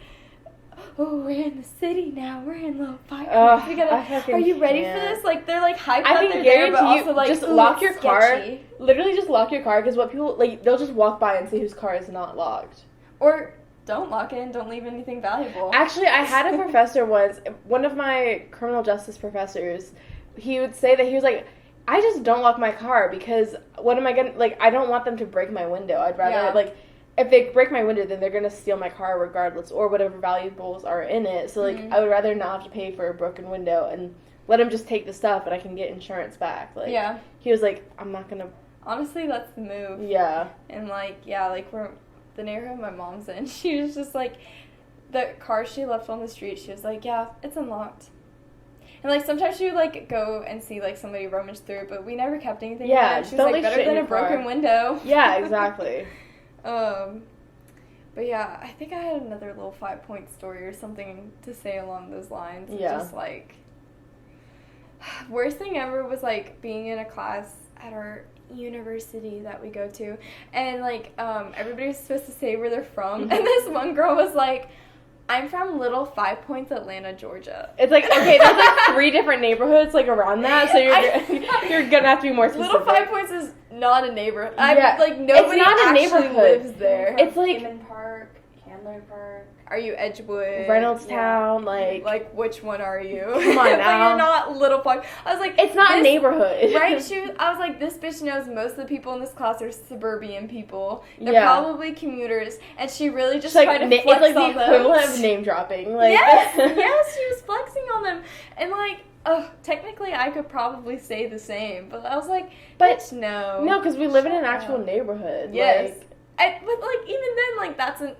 oh, we're in the city now. We're in Little 5 Points. We gotta. Are you ready for this? Like, they're like hyped that they're there, but also like just lock your car. Literally, just lock your car because what people like, they'll just walk by and see whose car is not locked. Or don't lock it and don't leave anything valuable. Actually, I had a professor once. One of my criminal justice professors. He would say that he was like, I just don't lock my car because what am I gonna like? I don't want them to break my window. I'd rather like. If they break my window, then they're going to steal my car regardless, or whatever valuables are in it. So, like, I would rather not have to pay for a broken window and let them just take the stuff and I can get insurance back. Like, he was like, I'm not going to... Honestly, that's the move. Yeah. And, like, like, we're the neighborhood my mom's in, she was just, like, the car she left on the street, she was like, yeah, it's unlocked. And, like, sometimes she would, like, go and see, like, somebody rummage through it, but we never kept anything. Yeah, she was like, better than a broken window. Yeah, exactly. But yeah, I think I had another little 5 Point story or something to say along those lines. Yeah. Just like, worst thing ever was like being in a class at our university that we go to, and like everybody was supposed to say where they're from, and this one girl was like, I'm from Little 5 Points, Atlanta, Georgia. It's like, okay, there's like 3 different neighborhoods like around that, so you're gonna have to be more specific. Little 5 Points is not a neighborhood. Like nobody actually lives there. It's like Damon Park, Candler Park. Are you Edgewood? Reynoldstown, like which one are you? Come on now. You're not Little 5. I was like, it's not a neighborhood, right? I was like, this bitch knows most of the people in this class are suburban people. They're probably commuters, and she really just tried to flex on them. It's like the equivalent of name dropping. Like yes, she was flexing on them, and like. Technically, I could probably say the same, but I was like, bitch, no. No, because we live in an actual neighborhood. Yes. But, like, even then, like, that's an...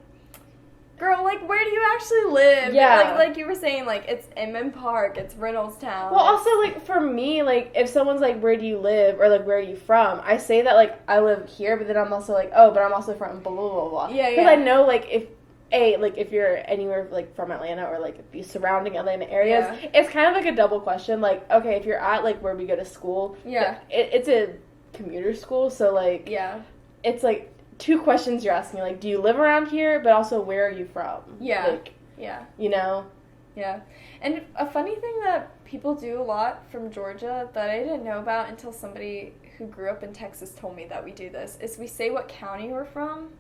Girl, like, where do you actually live? Yeah. Like you were saying, like, it's Inman Park, it's Reynoldstown. Well, also, like, for me, like, if someone's like, where do you live? Or, like, where are you from? I say that, like, I live here, but then I'm also like, oh, but I'm also from blah, blah, blah, blah. Yeah, Because I know, like, if you're anywhere, like, from Atlanta or, like, the surrounding Atlanta areas, it's kind of, like, a double question. Like, okay, if you're at, like, where we go to school, it's a commuter school, so, like, it's, like, 2 questions you're asking. Like, do you live around here, but also, where are you from? Yeah. Like, you know? Yeah. And a funny thing that people do a lot from Georgia that I didn't know about until somebody who grew up in Texas told me that we do this, is we say what county we're from.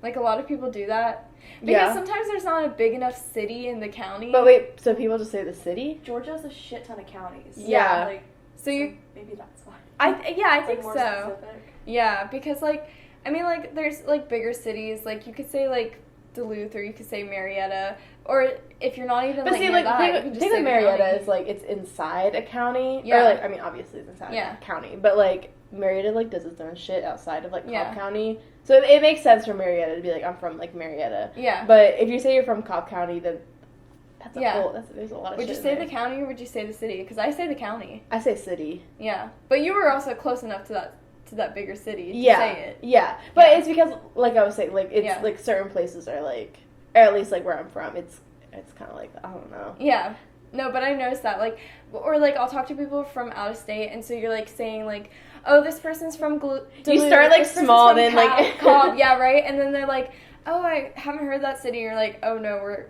Like, a lot of people do that. Because sometimes there's not a big enough city in the county. But wait, so people just say the city? Georgia has a shit ton of counties. Yeah. Like, So maybe that's why. I think more so. Specific. Yeah, because like I mean like there's like bigger cities, like you could say like Duluth, or you could say Marietta, or if you're not even but like see, near like that, you can just say Marietta county. is like it's inside a county. Yeah. Or like I mean obviously it's inside a county, but like Marietta like does its own shit outside of like Cobb County. So it makes sense for Marietta to be like I'm from like Marietta. Yeah. But if you say you're from Cobb County, then that's a whole there's a lot of shit. Would you say the county or would you say the city? Because I say the county. I say city. Yeah. But you were also close enough to that bigger city to say it. Yeah. But it's because like I was saying, like it's like certain places are like, or at least like where I'm from, it's kind of like I don't know. Yeah. No, but I noticed that like, or like I'll talk to people from out of state, and so you're like saying like, oh, this person's from Duluth. You start like small, then like Cobb, yeah, right, and then they're like, oh, I haven't heard that city. You're like, oh no, we're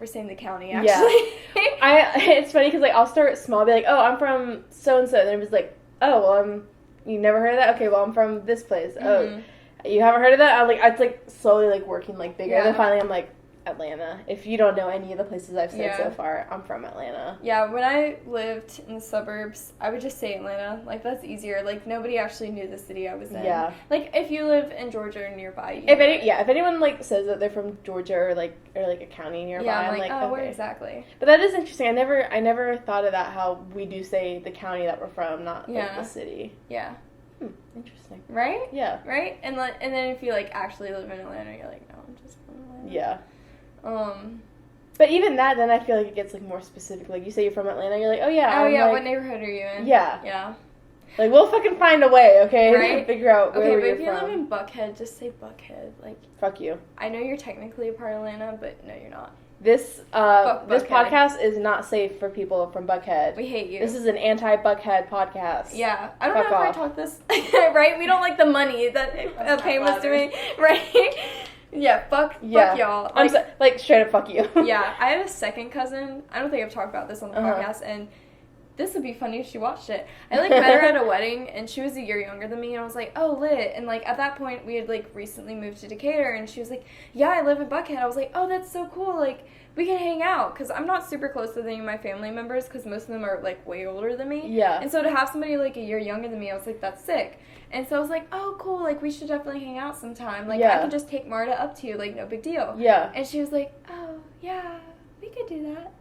saying the county actually. Yeah. It's funny because like I'll start small, be like, oh, I'm from so and so, and then it's like, oh, well, you never heard of that? Okay, well, I'm from this place. Oh, you haven't heard of that? It's like slowly like working like bigger. And then finally I'm like, Atlanta. If you don't know any of the places I've said so far, I'm from Atlanta. Yeah, when I lived in the suburbs, I would just say Atlanta. Like, that's easier. Like, nobody actually knew the city I was in. Yeah. Like, if you live in Georgia or nearby. If anyone, like, says that they're from Georgia or a county nearby, I'm like, oh, okay. Where exactly? But that is interesting. I never thought of that, how we do say the county that we're from, not, like, the city. Yeah. Interesting. Right? Yeah. Right? And then if you, like, actually live in Atlanta, you're like, no, I'm just from Atlanta. Yeah. But even that, then I feel like it gets like more specific. Like you say you're from Atlanta, you're like, oh yeah. Like, what neighborhood are you in? Yeah. Yeah. Like we'll fucking find a way, okay? Right. Figure out where you're from. Okay, but if you live in Buckhead, just say Buckhead. Like. Fuck you. I know you're technically a part of Atlanta, but no, you're not. This podcast is not safe for people from Buckhead. We hate you. This is an anti-Buckhead podcast. Yeah, I don't know if I talk this right. We don't like the money that pay us to me, right? Yeah, fuck y'all. Like, straight up fuck you. Yeah, I had a second cousin. I don't think I've talked about this on the podcast, and this would be funny if she watched it. I, like, met her at a wedding, and she was a year younger than me, and I was like, oh, lit. And, like, at that point, we had, like, recently moved to Decatur, and she was like, yeah, I live in Buckhead. I was like, oh, that's so cool. Like, we can hang out, because I'm not super close with any of my family members, because most of them are, like, way older than me. Yeah. And so to have somebody, like, a year younger than me, I was like, that's sick. And so I was like, oh, cool, like, we should definitely hang out sometime. Like, I can just take Marta up to you, like, no big deal. Yeah. And she was like, oh, yeah, we could do that.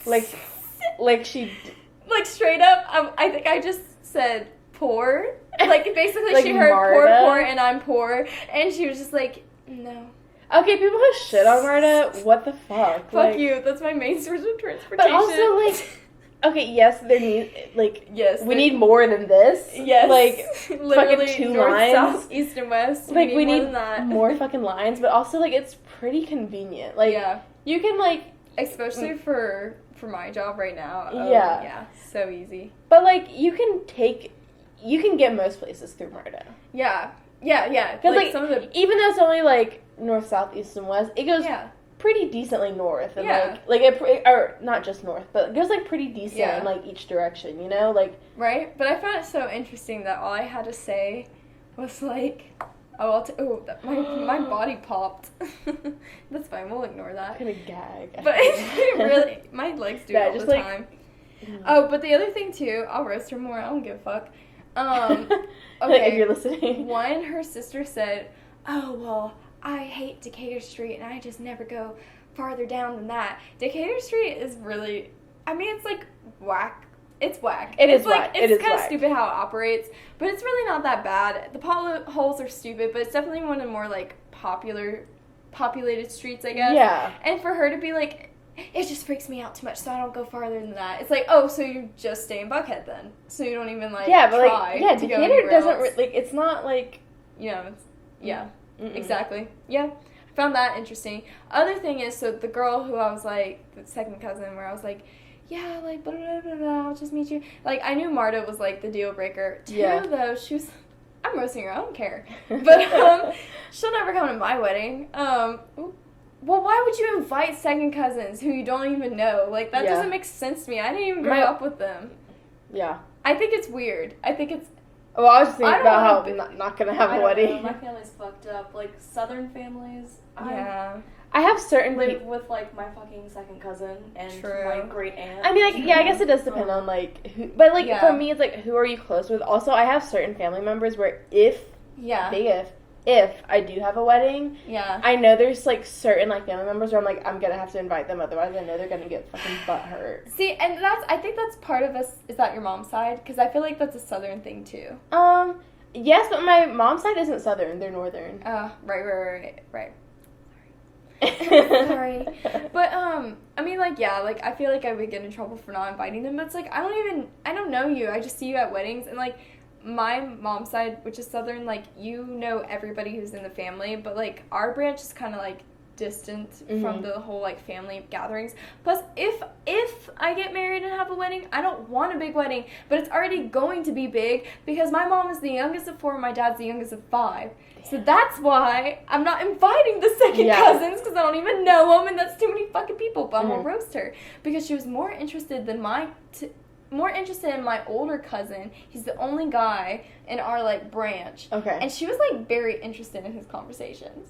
Like she... Like, straight up, I think I just said poor. Like, basically like she heard Marta? poor, and I'm poor. And she was just like, no. Okay, people who shit on Marta, what the fuck? Fuck you, that's my main source of transportation. But also, like... Okay, yes, there needs, like, we need more than this. Yes. Like, literally fucking 2 north, lines. South, east, and west. Like, we need more, more fucking lines, but also, like, it's pretty convenient. Like, you can, like... Especially for my job right now. Yeah, so easy. But, like, you can get most places through Marta. Yeah. Because, like, some of the... Even though it's only, like, north, south, east, and west, it goes... pretty decently north, and or not just north, but it goes like pretty decent in like each direction, you know, like right. But I found it so interesting that all I had to say was like, my body popped. That's fine, we'll ignore that. I'm gonna gag. But really, my legs do it all the time. Oh, but the other thing too, I'll roast her more. I don't give a fuck. Okay, if you're listening. One, her sister said, "Oh well, I hate Decatur Street, and I just never go farther down than that." Decatur Street is really, I mean, it's like whack. It's whack. It's like, whack. It's kind of stupid how it operates, but it's really not that bad. The potholes are stupid, but it's definitely one of the more, like, populated streets, I guess. Yeah. And for her to be like, it just freaks me out too much, so I don't go farther than that. It's like, oh, so you just stay in Buckhead then. So you don't even, like, try to go anywhere else. Decatur doesn't, like, it's not, like... You know, exactly. Yeah. I found that interesting. Other thing is, so the girl who I was like, the second cousin, where I was like, yeah, like, blah, blah, blah, blah, I'll just meet you. Like, I knew Marta was, like, the deal breaker. Though, she was, I'm roasting her, I don't care. But, she'll never come to my wedding. Well, why would you invite second cousins who you don't even know? Like, that doesn't make sense to me. I didn't even grow up with them. Yeah. I think it's weird. I think it's... Well, I was just thinking about how I'm not going to have a wedding. My family's fucked up. Like, southern families. Yeah. I have certain live with, like, my fucking second cousin and my great aunt. I mean, like, yeah, I guess it does depend on, like, who, but, like, for me, it's, like, who are you close with? Also, I have certain family members where if I do have a wedding, I know there's, like, certain, like, family members where I'm, like, I'm gonna have to invite them, otherwise I know they're gonna get fucking butthurt. See, and I think that's part of us, is that your mom's side? Because I feel like that's a Southern thing, too. Yes, but my mom's side isn't Southern, they're Northern. Right. Sorry. But, I mean, like, yeah, like, I feel like I would get in trouble for not inviting them, but it's, like, I don't know you, I just see you at weddings, and, like, my mom's side, which is Southern, like, you know everybody who's in the family, but, like, our branch is kind of, like, distant from the whole, like, family gatherings. Plus, if I get married and have a wedding, I don't want a big wedding, but it's already going to be big, because my mom is the youngest of 4, my dad's the youngest of 5. So that's why I'm not inviting the second cousins, because I don't even know them, and that's too many fucking people. But I'm gonna roast her because she was more interested in my older cousin. He's the only guy in our, like, branch. Okay. And she was, like, very interested in his conversations.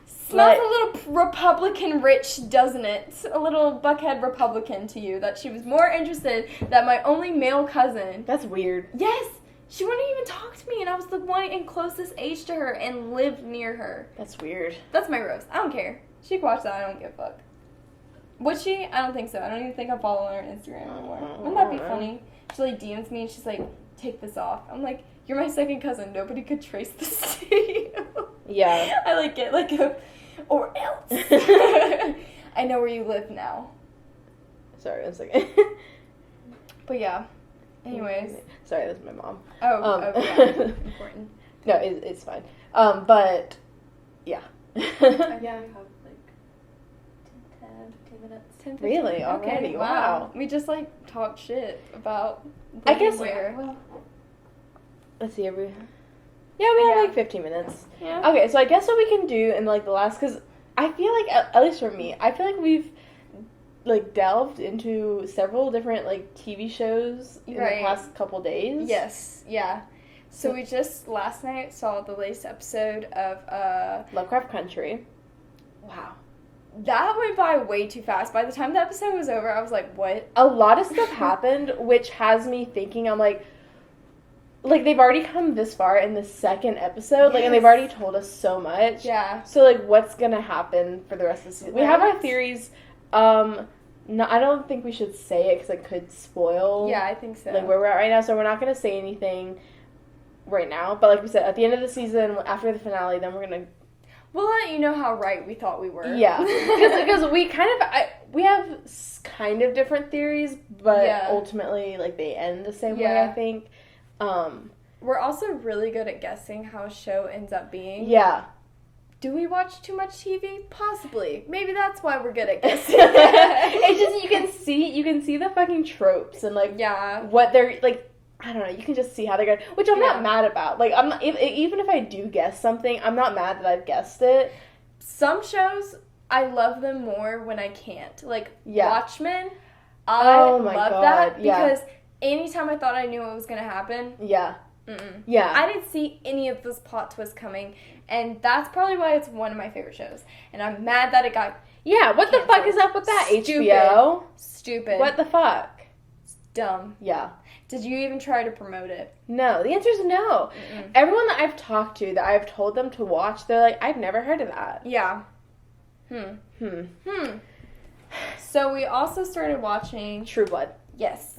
Smells a little Republican rich, doesn't it? A little Buckhead Republican to you, that she was more interested that my only male cousin. That's weird. Yes. She wouldn't even talk to me, and I was the one in closest age to her and lived near her. That's weird. That's my roast. I don't care. She can watch that. I don't give a fuck. Would she? I don't think so. I don't even think I follow her on Instagram anymore. Wouldn't that be funny? She, like, DMs me, and she's like, take this off. I'm like, you're my second cousin. Nobody could trace this to you. Yeah. I, like, get, like, or else. I know where you live now. Sorry, 1 second. But, yeah. Anyways. Sorry, that's my mom. Yeah. Important. No, it's fine. But, yeah. We have, like, 15 minutes. 10, 15 really? Already? Okay, wow. We just, like, talk shit about I guess where. Well, let's see, we have, like, 15 minutes. Yeah. Okay, so I guess what we can do in, like, the last, because I feel like, at least for me, I feel like we've, like, delved into several different, like, TV shows in the past couple days. Yes, yeah. So we just, last night, saw the latest episode of, Lovecraft Country. Wow. That went by way too fast. By the time the episode was over, I was like, what? A lot of stuff happened, which has me thinking, I'm like, they've already come this far in the second episode, like, and they've already told us so much. Yeah. So, like, what's gonna happen for the rest of the season? We have our theories. No, I don't think we should say it because it could spoil. Yeah, I think so. Like, where we're at right now, so we're not gonna say anything right now. But like we said, at the end of the season, after the finale, then we're gonna. We'll let you know how right we thought we were. Yeah, because we we have kind of different theories, but ultimately, like, they end the same way. I think. We're also really good at guessing how a show ends up being. Yeah. Do we watch too much TV? Possibly. Maybe that's why we're good at guessing. It's just you can see the fucking tropes and, like, what they're, like, I don't know, you can just see how they're going, which I'm not mad about. Like, I'm not, even if I do guess something, I'm not mad that I've guessed it. Some shows, I love them more when I can't. Like, Watchmen, I love that because anytime I thought I knew what was going to happen. Yeah. Yeah. I didn't see any of those plot twists coming, and that's probably why it's one of my favorite shows. And I'm mad that it got what the fuck is up with that, HBO? Stupid. What the fuck? It's dumb. Yeah. Did you even try to promote it? No. The answer is no. Mm-mm. Everyone that I've talked to, that I've told them to watch, they're like, I've never heard of that. Yeah. So we also started watching True Blood. Yes.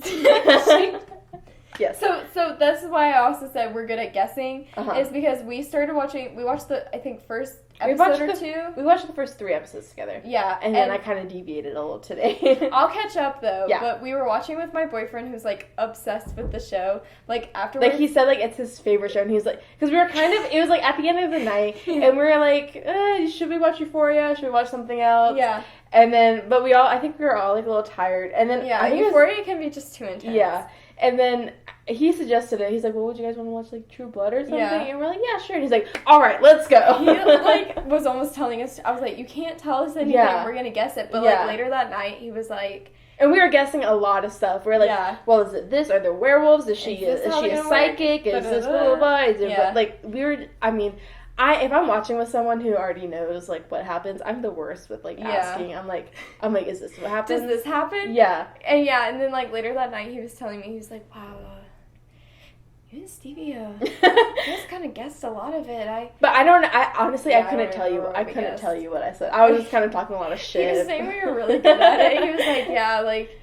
Yes. So this is why I also said we're good at guessing, is because we watched the, I think, first episode or two. We watched the first 3 episodes together. Yeah. And then I kind of deviated a little today. I'll catch up, though. Yeah. But we were watching with my boyfriend, who's, like, obsessed with the show. Like, afterwards. Like, he said, like, it's his favorite show, and he was like, because we were kind of, it was, like, at the end of the night, and we were like, should we watch Euphoria? Should we watch something else? Yeah. And then, but I think we were all, like, a little tired. And then, Euphoria can be just too intense. Yeah. And then he suggested it. He's like, well, would you guys want to watch, like, True Blood or something? Yeah. And we're like, yeah, sure. And he's like, all right, let's go. He, like, was almost telling us, I was like, you can't tell us anything. Yeah. We're going to guess it. But, like, later that night, he was like... And we were guessing a lot of stuff. We're like, well, is it this? Are there werewolves? Is she a psychic? Is this blah, blah, blah? Like, we were... I mean, if I'm watching with someone who already knows, like, what happens, I'm the worst with, like, asking. I'm like, is this what happens? Does this happen? Yeah. And then, like, later that night, he was telling me, he was like, wow, you and Stevie, you guys kind of guessed a lot of it. But I honestly, I couldn't tell you. I couldn't tell you what I said. I was just kind of talking a lot of shit. He was saying we were really good at it. He was like, yeah, like,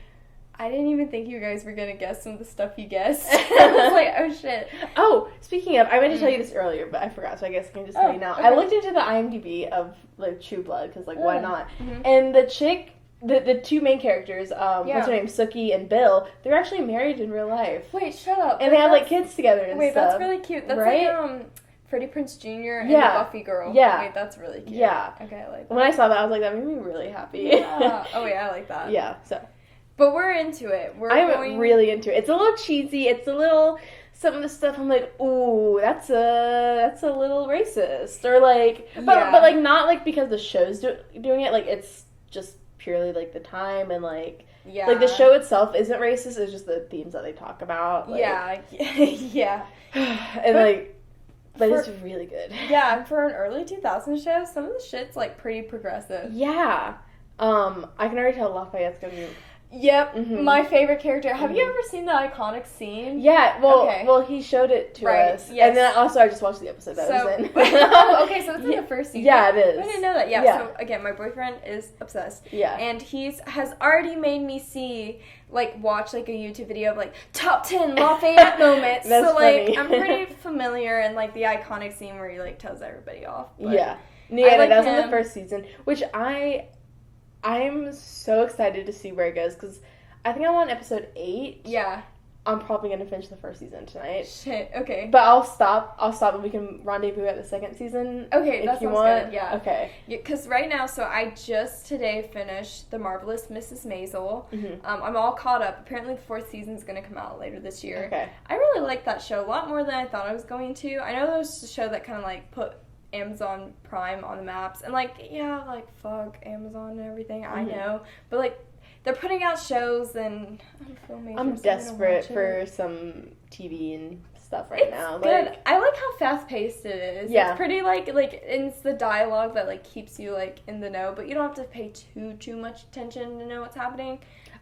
I didn't even think you guys were going to guess some of the stuff you guessed. I was like, oh, shit. Oh, speaking of, I meant to tell you this earlier, but I forgot, so I guess I can just tell you now. Okay. I looked into the IMDb of, like, True Blood, because, like, why not? Mm-hmm. And the chick, the two main characters, what's her name, Sookie and Bill, they're actually married in real life. Wait, shut up. And they have, like, kids together and stuff. Wait, that's really cute. That's right? like, Freddie Prinze Jr. and the Buffy girl. Yeah. Wait, that's really cute. Yeah. Okay, I like that. When I saw that, I was like, that made me really happy. Yeah. Oh, yeah, I like that. Yeah, so. But we're into it. I'm really into it. It's a little cheesy. It's a little... Some of the stuff I'm like, ooh, that's a little racist. Or, like... But like, not, like, because the show's doing it. Like, it's just purely, like, the time and, like... Yeah. Like, the show itself isn't racist. It's just the themes that they talk about. Like, yeah. And, but it's really good. Yeah, and for an early 2000s show, some of the shit's, like, pretty progressive. Yeah. I can already tell Lafayette's gonna be... Yep, my favorite character. Have you ever seen the iconic scene? Yeah, well, he showed it to us. Yes. And then I just watched the episode that was in. Okay, so it's in the first season. Yeah, it is. I didn't know that. Yeah, so again, my boyfriend is obsessed. Yeah. And has already made me watch, like, a YouTube video of, like, top 10 Lafayette moments. That's so, like, funny. I'm pretty familiar in, like, the iconic scene where he, like, tells everybody off. Yeah. Yeah, that was in the first season, which I'm so excited to see where it goes, because I think I'm on episode 8. Yeah. I'm probably going to finish the first season tonight. Shit, okay. But I'll stop and we can rendezvous at the second season. Okay, that sounds good, yeah. Okay. Because right now, so I just today finished The Marvelous Mrs. Maisel. Mm-hmm. I'm all caught up. Apparently the 4th season's going to come out later this year. Okay. I really like that show a lot more than I thought I was going to. I know that was a show that kind of, like, put Amazon Prime on the maps, and, like, yeah, like, fuck Amazon and everything, I know, but, like, they're putting out shows, and I'm desperate for some TV and stuff right now. Good. Like, I like how fast-paced it is. Yeah. It's pretty, like, it's the dialogue that, like, keeps you, like, in the know, but you don't have to pay too much attention to know what's happening.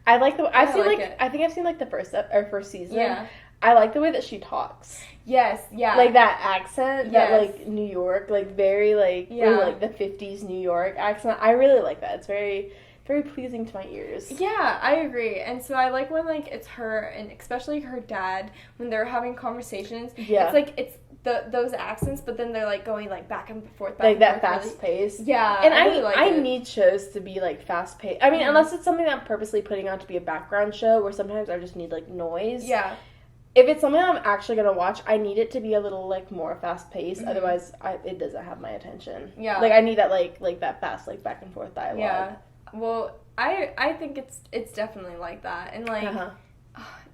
I like I think I've seen, like, the first season. Yeah. I like the way that she talks. Yes, yeah. Like, that accent, that, like, New York, like, very, like, like, the 50s New York accent. I really like that. It's very, very pleasing to my ears. Yeah, I agree. And so I like when, like, it's her, and especially her dad, when they're having conversations. Yeah. It's, like, it's those accents, but then they're, like, going, like, back and forth, like, that fast-paced. Really. Yeah, and I really like I need shows to be, like, fast-paced. I mean, unless it's something that I'm purposely putting on to be a background show, where sometimes I just need, like, noise. Yeah. If it's something I'm actually going to watch, I need it to be a little, like, more fast-paced. Mm-hmm. Otherwise, it doesn't have my attention. Yeah. Like, I need that, like that fast, like, back-and-forth dialogue. Yeah. Well, I think it's definitely like that. And, like,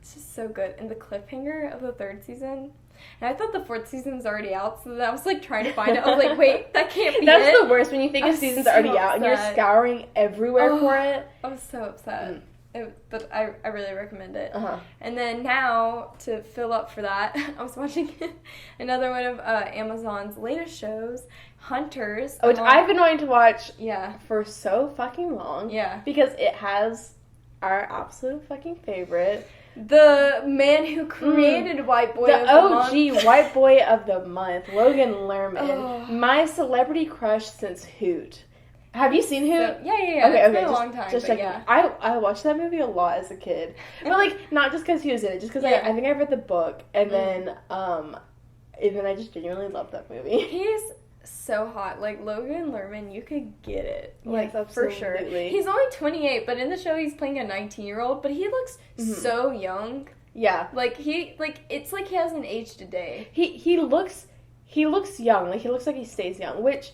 it's just so good. And the cliffhanger of the 3rd season... And I thought the 4th season's already out, so I was, like, trying to find it. I was like, wait, that can't be That's the worst, when you think a season's already out and you're scouring everywhere for it. I was so upset. But I really recommend it. And then now, to fill up for that, I was watching another one of Amazon's latest shows, Hunters. Which I've been wanting to watch for so fucking long. Yeah. Because it has our absolute fucking favorite. The man who created White Boy of the Month. The OG White Boy of the Month, Logan Lerman. My celebrity crush since Hoot. Have you seen Hoot? Yeah. Okay, it's been a long time, but yeah. I watched that movie a lot as a kid. But, like, not just because he was in it, just because I think I read the book, and then I just genuinely loved that movie. He's so hot. Like, Logan Lerman, you could get it. Like, yes, for sure. He's only 28, but in the show he's playing a 19-year-old, but he looks so young. Yeah. Like, it's like he hasn't aged a day. He looks young. Like, he looks like he stays young, which...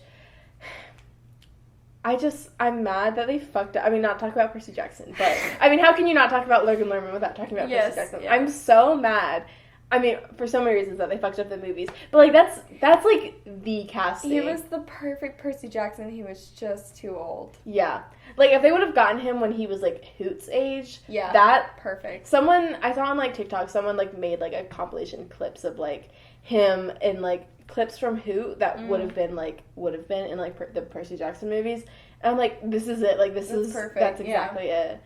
I'm mad that they fucked up. I mean, not talk about Percy Jackson, but, I mean, how can you not talk about Logan Lerman without talking about Percy Jackson? Yeah. I'm so mad. I mean, for so many reasons that they fucked up the movies. But, like, that's like, the casting. He was the perfect Percy Jackson. He was just too old. Yeah. Like, if they would have gotten him when he was, like, Hoot's age. Yeah. That. Perfect. I saw on, like, TikTok, someone, like, made, like, a compilation clips of, like, him and, like, clips from Hoot that would have been in like the Percy Jackson movies, and I'm like, this is it. Like that's perfect. That's exactly it.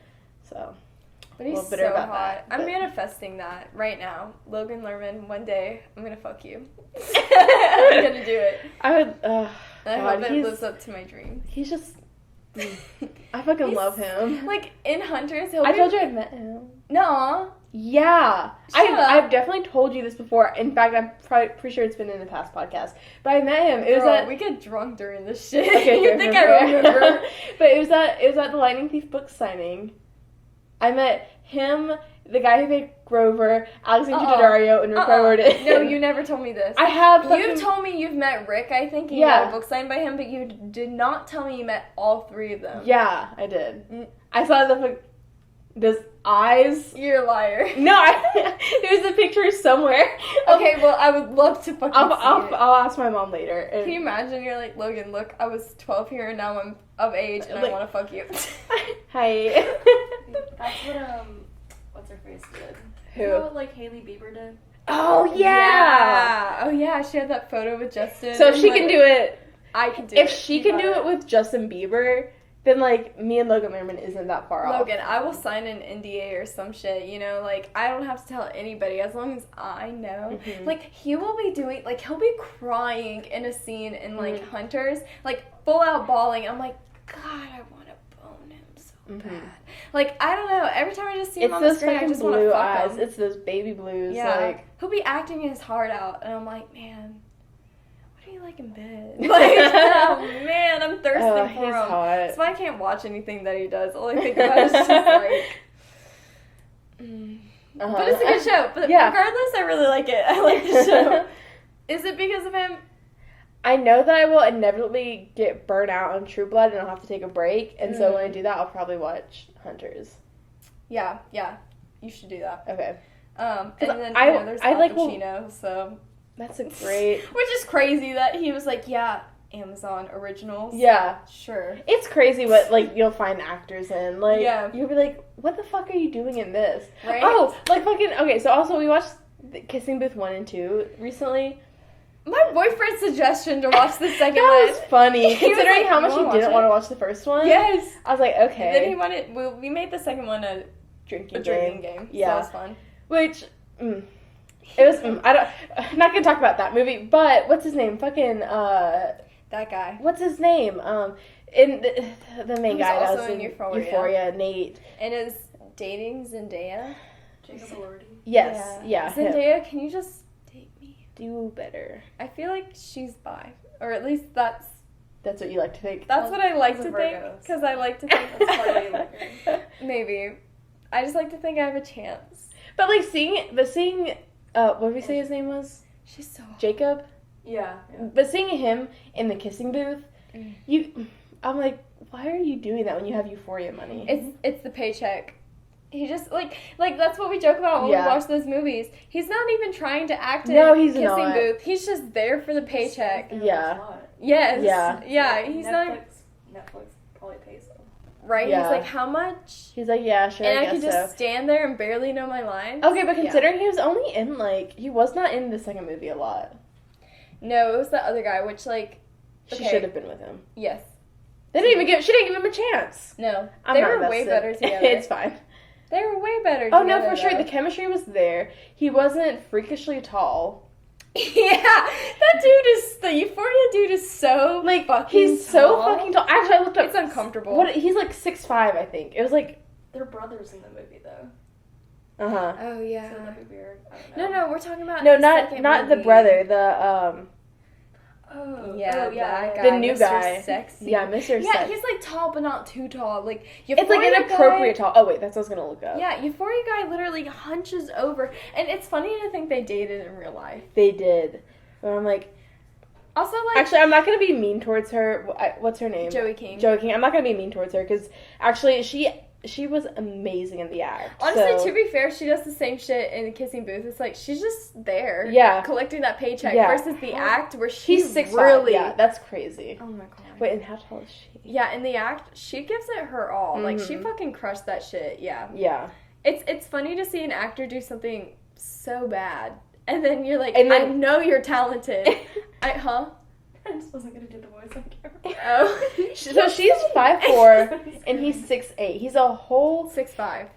So. But he's so hot. I'm manifesting that right now. Logan Lerman, one day, I'm going to fuck you. I'm going to do it. I would, I hope it lives up to my dream. He's just, I fucking love him. Like, in Hunters, I told you I met him. No. Yeah. I've definitely told you this before. In fact, I'm pretty sure it's been in the past podcast. But I met him. It was at... we get drunk during this shit. Okay, you think I remember. But it was at the Lightning Thief book signing. I met him, the guy who made Grover, Alexandra Daddario, and Rick Riordan. No, you never told me this. I have. You've told me you've met Rick, I think, and you got a book signed by him, but you did not tell me you met all three of them. Yeah, I did. I saw those eyes. You're a liar. No, there's a picture somewhere. Okay, well, I would love to fucking see it. I'll ask my mom later. Can you imagine? You're like, Logan, look, I was 12 here, and now I'm of age, and I want to fuck you. Hi. That's what, what's her face did? Who? You know what, like, Hailey Bieber did? Oh, yeah! Oh, yeah, she had that photo with Justin. So if she can do it... I can do it. If she can do it with Justin Bieber... Then, like, me and Logan Lerman isn't that far off. Logan, I will sign an NDA or some shit, you know? Like, I don't have to tell anybody as long as I know. Mm-hmm. Like, he will be doing... Like, he'll be crying in a scene in, like, Hunters. Like, full out bawling. I'm like, God, I want to bone him so bad. Like, I don't know. Every time I just see him on the screen, I just want to fuck him. It's those baby blues. Yeah. Like... He'll be acting his heart out. And I'm like, man... like in bed. Like, oh man, I'm thirsting for him. Hot. So I can't watch anything that he does. All I think about is just like But it's a good show. But regardless, I really like it. I like the show. Is it because of him? I know that I will inevitably get burnt out on True Blood and I'll have to take a break. And so when I do that, I'll probably watch Hunters. Yeah. You should do that. Okay. And then there's Al Pacino, so that's a great... Which is crazy that he was like, yeah, Amazon Originals. Yeah. Sure. It's crazy what, like, you'll find actors in. Like, yeah. You'll be like, what the fuck are you doing in this? Right? Oh, like fucking... Okay, so also we watched Kissing Booth 1 and 2 recently. My boyfriend's suggestion to watch the second one. That was funny. Considering how much he didn't want to watch the first one. Yes. I was like, okay. And then he wanted... We made the second one a drinking game. Yeah. So that was fun. Which... It was, I'm not gonna talk about that movie, but what's his name? Fucking, that guy. What's his name? In the main guy that was in Euphoria, Nate. And is dating Zendaya? Jacob Elordi. Yes, yeah. Zendaya, can you just date me? Do better. I feel like she's bi. Or at least that's what you like to think. That's what I like to think, because I like to think that's why you like her. Maybe. I just like to think I have a chance. But, like, seeing... what did we say his name was? She's so hot. Jacob? Yeah. But seeing him in the kissing booth, I'm like, why are you doing that when you have Euphoria money? It's the paycheck. He just, like that's what we joke about when we watch those movies. He's not even trying to act in Kissing Booth. He's just there for the paycheck. Yeah. Yes. Yeah. Yeah, he's Netflix probably pays him. Right? Yeah. He's like, how much? He's like, yeah, sure, and I could just stand there and barely know my lines. Okay, but considering he was only in, he was not in the second movie a lot. No, it was the other guy, which, She should have been with him. Yes. She didn't give him a chance. No. They were way better together. It's fine. They were way better together. Oh, no, for sure. The chemistry was there. He wasn't freakishly tall. Yeah, the Euphoria dude is so fucking tall. He's so fucking tall. Actually, I looked up. It's uncomfortable. He's 6'5", I think. It was they're brothers in the movie though. Uh-huh. Oh yeah. So that'd be weird. I don't know. No, we're talking about not the brother. The that guy. The new Mr. Guy. Sexy. Yeah, Mr. Yeah, Sexy. he's tall, but not too tall. It's inappropriate tall. Oh wait, that's what I was gonna look up. Yeah, Euphoria guy literally hunches over, and it's funny to think they dated in real life. They did, but I'm like. Also, actually, I'm not gonna be mean towards her. What's her name? Joey King. Joey King. I'm not gonna be mean towards her because actually she was amazing in the act. Honestly, to be fair, she does the same shit in the Kissing Booth. It's like she's just there, collecting that paycheck versus the act where she's 6'5". really. Yeah, that's crazy. Oh my god. Wait, and how tall is she? Yeah, in the act, she gives it her all. Mm-hmm. She fucking crushed that shit. Yeah. Yeah. It's funny to see an actor do something so bad, and then you're like, I know you're talented. Huh? I just wasn't gonna do the voice on camera. Oh. So she's 5'4", and he's 6'8". He's a whole 6'5".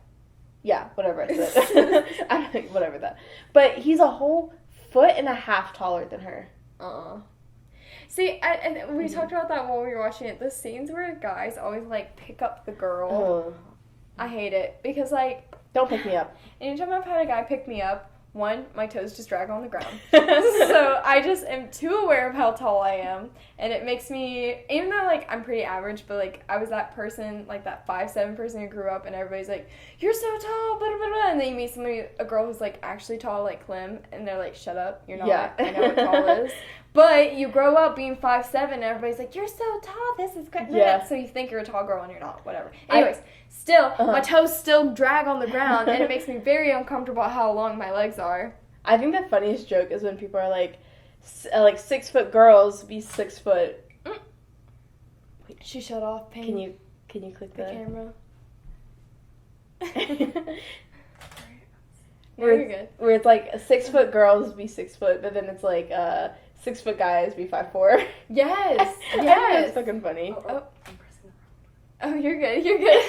Yeah, whatever I said. I don't think, whatever that. But he's a whole 1.5 feet taller than her. See, and we talked about that while we were watching it. The scenes where guys always, like, pick up the girl. I hate it. Because, like... Don't pick me up. Anytime I've had a guy pick me up, one, my toes just drag on the ground. So I just am too aware of how tall I am. And it makes me... Even though, like, I'm pretty average, but, like, I was that person, like, that 5'7" person who grew up, and everybody's like, you're so tall, blah, blah, blah. And then you meet somebody, a girl who's, like, actually tall, like Clem, and they're like, shut up, you're not. Yeah. I know what tall is. But you grow up being 5'7", and everybody's like, you're so tall, this is great. Yeah. So you think you're a tall girl, and you're not, whatever. Anyways, still, my toes still drag on the ground, and it makes me very uncomfortable how long my legs are. I think the funniest joke is when people are like 6 foot girls be 6 foot. Wait, she shut off. Pain. Can you click the camera? You're good. Where it's like 6 foot girls be 6 foot, but then it's like 6 foot guys be 5'4". Yes. That's fucking funny. Oh, you're good. You're good.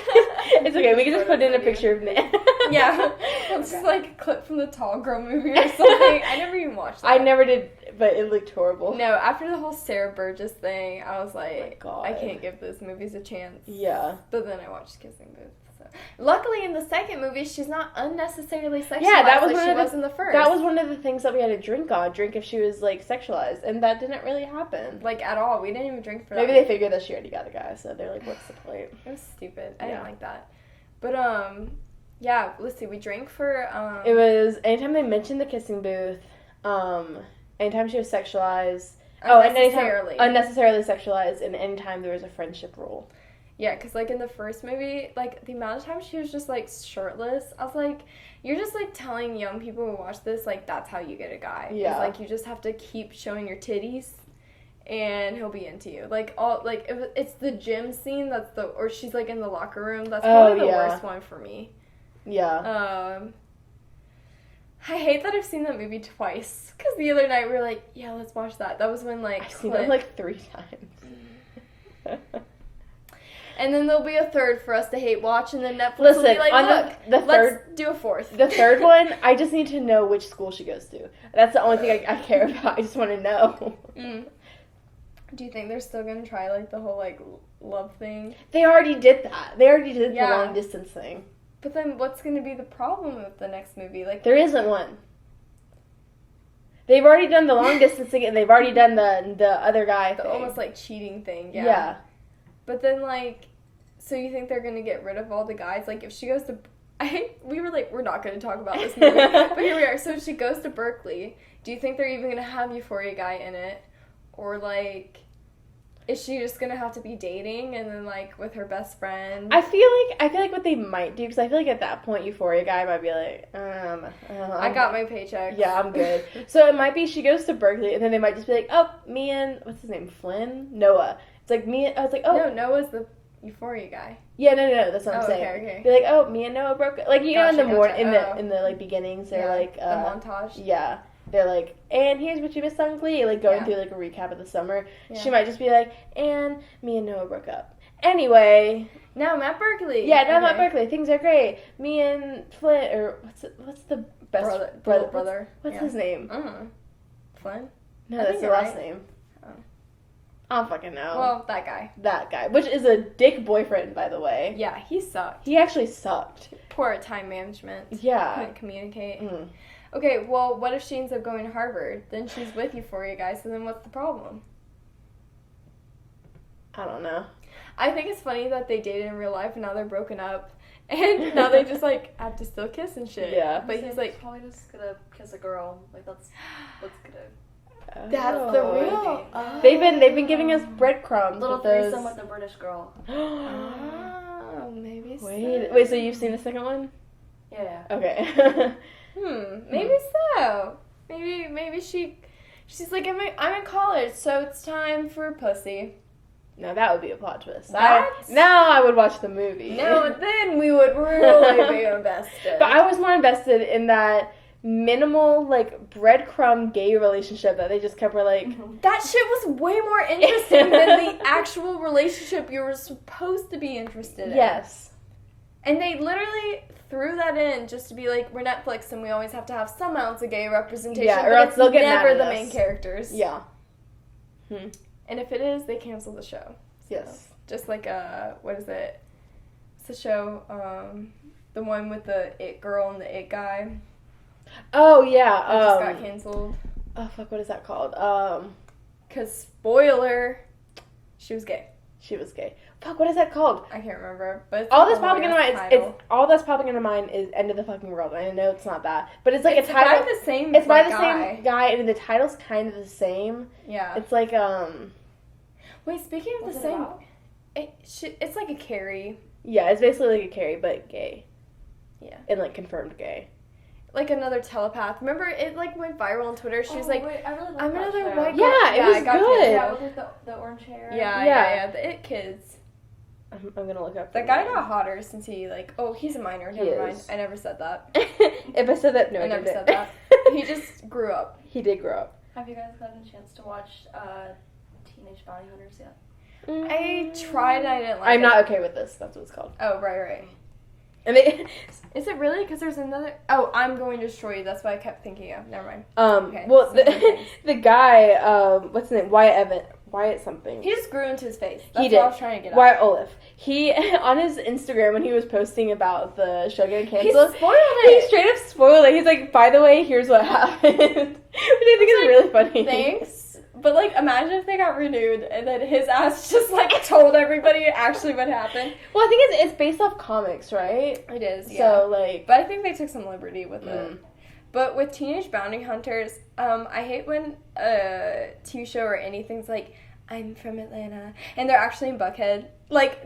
It's okay. We can just put in a picture of Nick. Yeah. It's just like a clip from the Tall Girl movie or something. I never even watched that. I never did, but it looked horrible. No, after the whole Sarah Burgess thing, I was like, oh I can't give those movies a chance. Yeah. But then I watched Kissing Booth. So. Luckily, in the second movie, she's not unnecessarily sexualized that was like she was in the first. That was one of the things that we had to drink if she was, like, sexualized. And that didn't really happen. Like, at all. We didn't even drink for Maybe they figured that she already got a guy, so they're like, what's the point? It was stupid. I didn't like that. But, yeah, let's see. We drank for, It was, anytime they mentioned the Kissing Booth, anytime she was sexualized. Unnecessarily sexualized, and anytime there was a friendship rule. Yeah, because, like, in the first movie, like, the amount of times she was just, like, shirtless, I was like, you're just, like, telling young people who watch this, like, that's how you get a guy. Yeah. It's, like, you just have to keep showing your titties, and he'll be into you. Like, it's the gym scene or she's, like, in the locker room. That's probably the worst one for me. Yeah. I hate that I've seen that movie twice, because the other night we were like, yeah, let's watch that. That was when, like, I've seen it, like, 3 times. And then there'll be a third for us to hate watch, and then Netflix will be like, look, let's do a fourth. The third one, I just need to know which school she goes to. That's the only thing I care about. I just want to know. Do you think they're still going to try, like, the whole, like, love thing? They already did that. They already did the long distance thing. But then what's going to be the problem with the next movie? Like, there isn't one. They've already done the long distance thing, and they've already done the other guy thing. Almost, like, cheating thing, Yeah. But then, like, so you think they're going to get rid of all the guys? Like, if she goes to... we were like, we're not going to talk about this movie. But here we are. So if she goes to Berkeley, do you think they're even going to have Euphoria guy in it? Or, like, is she just going to have to be dating and then, like, with her best friend? I feel like what they might do, because I feel like at that point Euphoria guy might be like, I got my paycheck. Yeah, I'm good. So it might be she goes to Berkeley, and then they might just be like, oh, me and, what's his name, Flynn? Noah. It's like me and, I was like, oh. No, Noah's the Euphoria guy. Yeah, no, that's what I'm saying. Okay. Be like, oh, me and Noah broke up. Like, you know, in the morning, in the like, beginnings, they're like, the montage. Yeah. They're like, and here's what you missed on Glee, like, going through, like, a recap of the summer. Yeah. She might just be like, and me and Noah broke up. Anyway. Now I'm at Berkeley. Yeah, now I'm at Berkeley. Things are great. Me and Flynn, or what's the best brother? What's his name? Flynn? No, that's the last name. I don't fucking know. Well, that guy. Which is a dick boyfriend, by the way. Yeah, he sucked. He actually sucked. Poor time management. Yeah. Couldn't communicate. Okay, well, what if she ends up going to Harvard? Then she's with Euphoria guys, so then what's the problem? I don't know. I think it's funny that they dated in real life and now they're broken up. And now they just, like, have to still kiss and shit. Yeah. But he's, like... probably just gonna kiss a girl. Like, that's what's gonna... That's the real. They've been giving us breadcrumbs. Little threesome with the British girl. Maybe so. Wait, so you've seen the second one? Yeah. Okay. Maybe so. Maybe she's like, I'm in college, so it's time for pussy. No, that would be a plot twist. That's... Now I would watch the movie. No, then we would really be invested. But I was more invested in that minimal, like, breadcrumb gay relationship that they just kept like... That shit was way more interesting than the actual relationship you were supposed to be interested in. Yes. And they literally threw that in just to be like, we're Netflix and we always have to have some ounce of gay representation. Yeah, or else they'll get mad never at the us. main characters. Yeah. And if it is, they cancel the show. So, Yes. Just like, what is it? It's the show, the one with the it girl and the it guy. Oh, yeah. That just got canceled. Oh, fuck, what is that called? Because, spoiler, she was gay. She was gay. Fuck, what is that called? I can't remember. But All that's popping into mind all that's popping into mind is End of the Fucking World. I know it's not that, but it's like it's a title. by the same. It's by the guy. same guy, and the title's kind of the same. Yeah. It's like Wait, speaking of What's the it same, about? it's like a Carrie. Yeah, it's basically like a Carrie, but gay. Yeah. And like confirmed gay. Like another telepath. Remember it like went viral on Twitter. She was like, wait, I really like I'm that another show. white girl. Yeah, it was I got good. canceled. Yeah, with like the orange hair. Yeah. The It Kids. I'm gonna look up. That guy got hotter since he he's a minor. He Never mind. is. I never said that. If I said that, no, I I never didn't. said that. He just grew up. He did grow up. Have you guys gotten a chance to watch Teenage Bounty Hunters yet? I tried and I didn't like it. I'm not okay with this. That's what it's called. Oh, right. And they, Is it really? Because there's another... Oh, I'm going to destroy you. That's what I kept thinking of. Never mind. Okay, well, so the guy, what's his name? Wyatt something. He just grew into his face. That's He did. what I was trying to get at. Wyatt Olaf. He, on his Instagram, when he was posting about the show getting canceled, He spoiled it. He straight up spoiled it. He's like, by the way, here's what happened. Which I think is really funny. Thanks. But, imagine if they got renewed and then his ass just, told everybody actually what happened. Well, I think it's based off comics, right? It is, yeah. So, But I think they took some liberty with it. But with Teenage Bounty Hunters, I hate when a TV show or anything's like, I'm from Atlanta, and they're actually in Buckhead.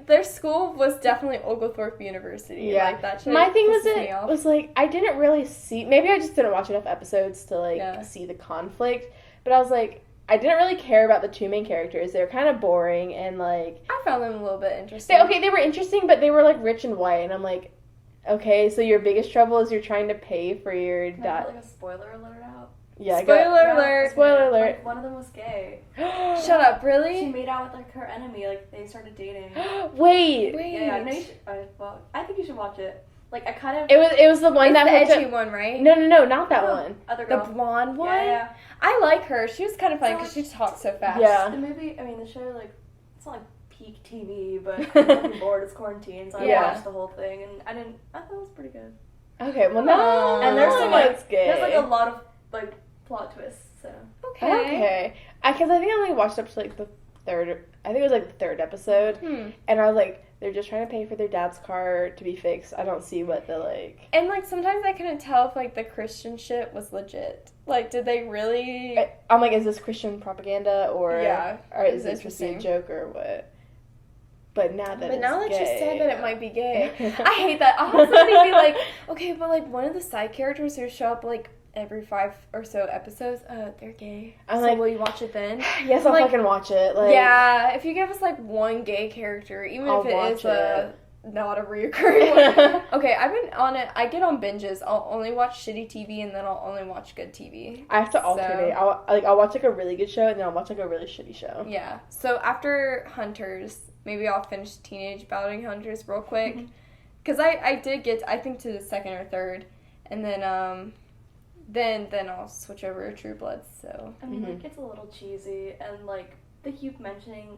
Their school was definitely Oglethorpe University. Yeah. That shit My thing pisses me off. I didn't really see, maybe I just didn't watch enough episodes to, see the conflict, but I was like, I didn't really care about the two main characters. They were kind of boring, and, I found them a little bit interesting. They were interesting, but they were, rich and white, and I'm like, okay, so your biggest trouble is you're trying to pay for your dad. A spoiler alert out. Yeah, Spoiler alert. Spoiler alert. One of them was gay. Shut up, really? She made out with her enemy. They started dating. Wait. Yeah. No, you should. Well, I think you should watch it. I kind of. It was the one it's that the edgy one, right? No, not that one. Other girl. The blonde one. Yeah. I like her. She was kind of funny because she talks so fast. Yeah. The movie. The show. It's not peak TV, but I'm fucking bored. It's quarantine, so I watched the whole thing, and I thought it was pretty good. Okay. Well, no. And there's some that's gay. There's a lot of plot twists. So Okay. Because I think I only watched up to the third. I think it was the third episode, and I was like, they're just trying to pay for their dad's car to be fixed. I don't see what the And sometimes I couldn't tell if the Christian shit was legit. Did they really? I'm like, is this Christian propaganda or or is this just a interesting. joke or what? But now that you said that it might be gay, I hate that. I'll have somebody be like, okay, but one of the side characters who show up every 5 or so episodes, they're gay. I'm so will you watch it then? Yes, I'll fucking watch it. Yeah, if you give us one gay character, even I'll if it watch is not a reoccurring one. Okay, I've been on it. I get on binges. I'll only watch shitty TV and then I'll only watch good TV. I have to alternate. I'll watch a really good show and then I'll watch a really shitty show. Yeah. So after Hunters, maybe I'll finish Teenage Bounty Hunters real quick. Because I did get, I think, to the second or third. And then, then I'll switch over to True Blood, so. it gets a little cheesy, and, they keep mentioning,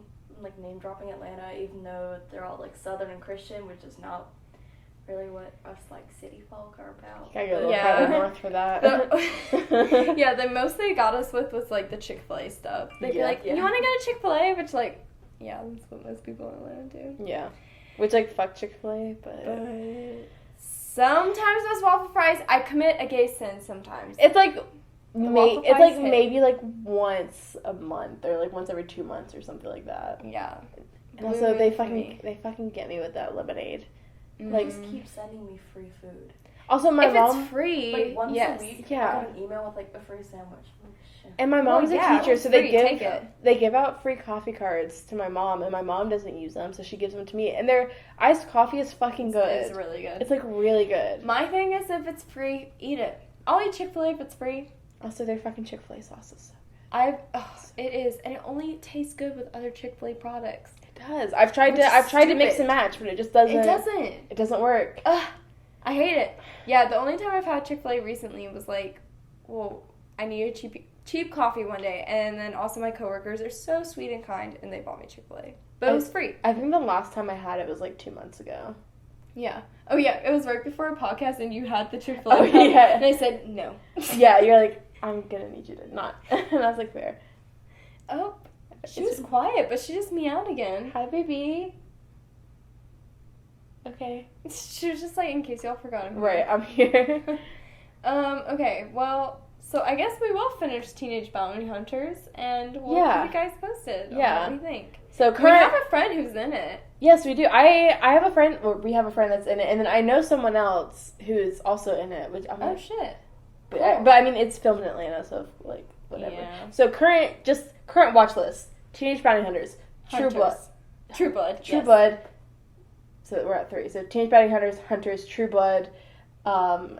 name dropping Atlanta, even though they're all, Southern and Christian, which is not really what us, city folk are about. Gotta go a little farther north for that. The most they got us with was, the Chick-fil-A stuff. They'd be like, you want to go to Chick-fil-A? Which, yeah, that's what most people in Atlanta do. Yeah. Which, fuck Chick-fil-A, but... Sometimes those waffle fries, I commit a gay sin sometimes. It's maybe once a month or once every 2 months or something like that. Yeah. And also they fucking get me with that lemonade. Just keep sending me free food. Also my mom, if it's free, once a week, I got an email with a free sandwich. Shit. And my mom's a teacher, so they give out free coffee cards to my mom, and my mom doesn't use them, so she gives them to me. And their iced coffee is fucking good. It's really good. It's really good. My thing is, if it's free, eat it. I'll eat Chick-fil-A if it's free. Also, their fucking Chick-fil-A sauce is so It is, and it only tastes good with other Chick-fil-A products. It does. I've tried to mix and match, but it just doesn't. It doesn't work. I hate it. Yeah, the only time I've had Chick-fil-A recently was like, well, I needed cheap coffee one day, and then also my coworkers are so sweet and kind, and they bought me Chick-fil-A. But it was free. I think the last time I had it was like 2 months ago. Yeah. Oh, yeah, it was right before a podcast, and you had the Chick-fil-A. Oh, yeah. And I said, no. Yeah, you're like, I'm gonna need you to not. And I was like, fair. Oh, she was quiet, but she just meowed again. Hi, baby. Okay. She was just like, in case y'all forgot. Right, I'm here. Okay, well, so I guess we will finish Teenage Bounty Hunters, and we'll keep you guys posted on what we think. So we have a friend who's in it. Yes, we do. I have a friend, or we have a friend that's in it, and then I know someone else who's also in it, which I'm shit. But I mean, it's filmed in Atlanta, so, like, whatever. Yeah. So current watch list. Teenage Bounty Hunters. True Blood. True Blood. So we're at 3. So Teenage Bounty Hunters, True Blood. Why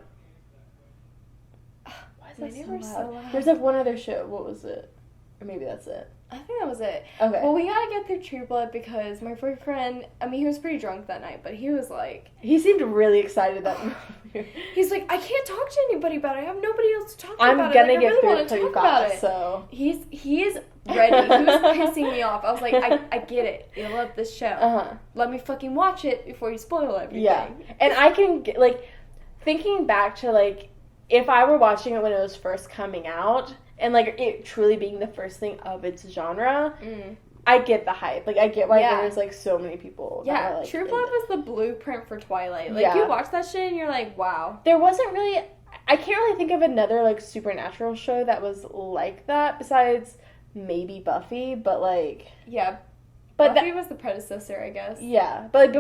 is that so loud? There's like one other show. What was it? Or maybe that's it. I think that was it. Okay. Well, we gotta get through True Blood because my boyfriend, I mean, he was pretty drunk that night, but he was like... He seemed really excited that He's like, I can't talk to anybody about it. I have nobody else to talk to about it. I'm gonna get really through it pretty fast, so... He is ready. He was pissing me off. I was like, I get it. You love this show. Uh-huh. Let me fucking watch it before you spoil everything. Yeah. And I can, like, thinking back to, like, if I were watching it when it was first coming out... And, like, it truly being the first thing of its genre, I get the hype. Like, I get why there's, like, so many people. Yeah, that are, like, True Blood was the blueprint for Twilight. Like, you watch that shit and you're like, wow. There wasn't really... I can't really think of another, like, supernatural show that was like that, besides maybe Buffy, but, like... Yeah, but Buffy was the predecessor, I guess. Yeah, but,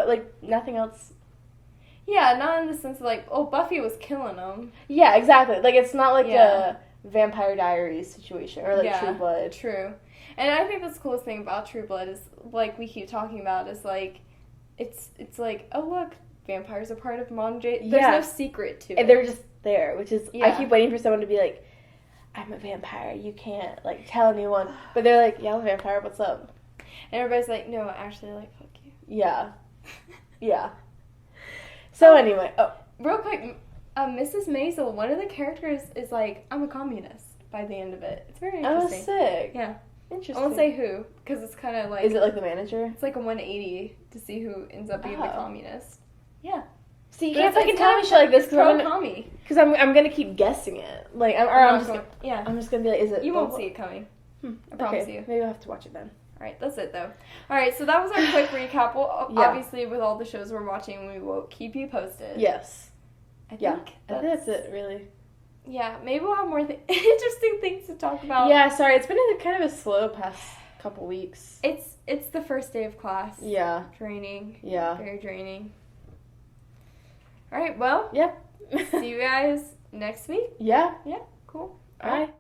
like, nothing else... Yeah, not in the sense of, like, oh, Buffy was killing them. Yeah, exactly. Like, it's not like a... Vampire Diaries situation or like True Blood. True. And I think that's the coolest thing about True Blood is like we keep talking about is like it's like, oh look, vampires are part of modern day. There's no secret to it. And they're just there, which is I keep waiting for someone to be like, I'm a vampire, you can't like tell anyone. But they're like, yeah, I'm a vampire, what's up? And everybody's like, no, actually like fuck you. Yeah. Yeah. So anyway, real quick, Mrs. Maisel, one of the characters is like, I'm a communist by the end of it. It's very interesting. Oh, sick. Yeah. Interesting. I won't say who, because it's kind of like... Is it like the manager? It's like a 180 to see who ends up being the communist. Yeah. See, you can't fucking tell me shit like this because I'm gonna keep guessing it. Like, I'm just gonna be like, is it... You won't see it coming. I promise you. Maybe I'll have to watch it then. Alright, that's it though. Alright, so that was our quick recap. Well, obviously, with all the shows we're watching, we will keep you posted. Yes. I think that's it, really. Yeah, maybe we'll have more interesting things to talk about. Yeah, sorry, it's been kind of a slow past couple weeks. It's the first day of class. Yeah. Draining. Yeah. Very draining. Alright, well. Yep. See you guys next week. Yeah. Yeah, cool. All right.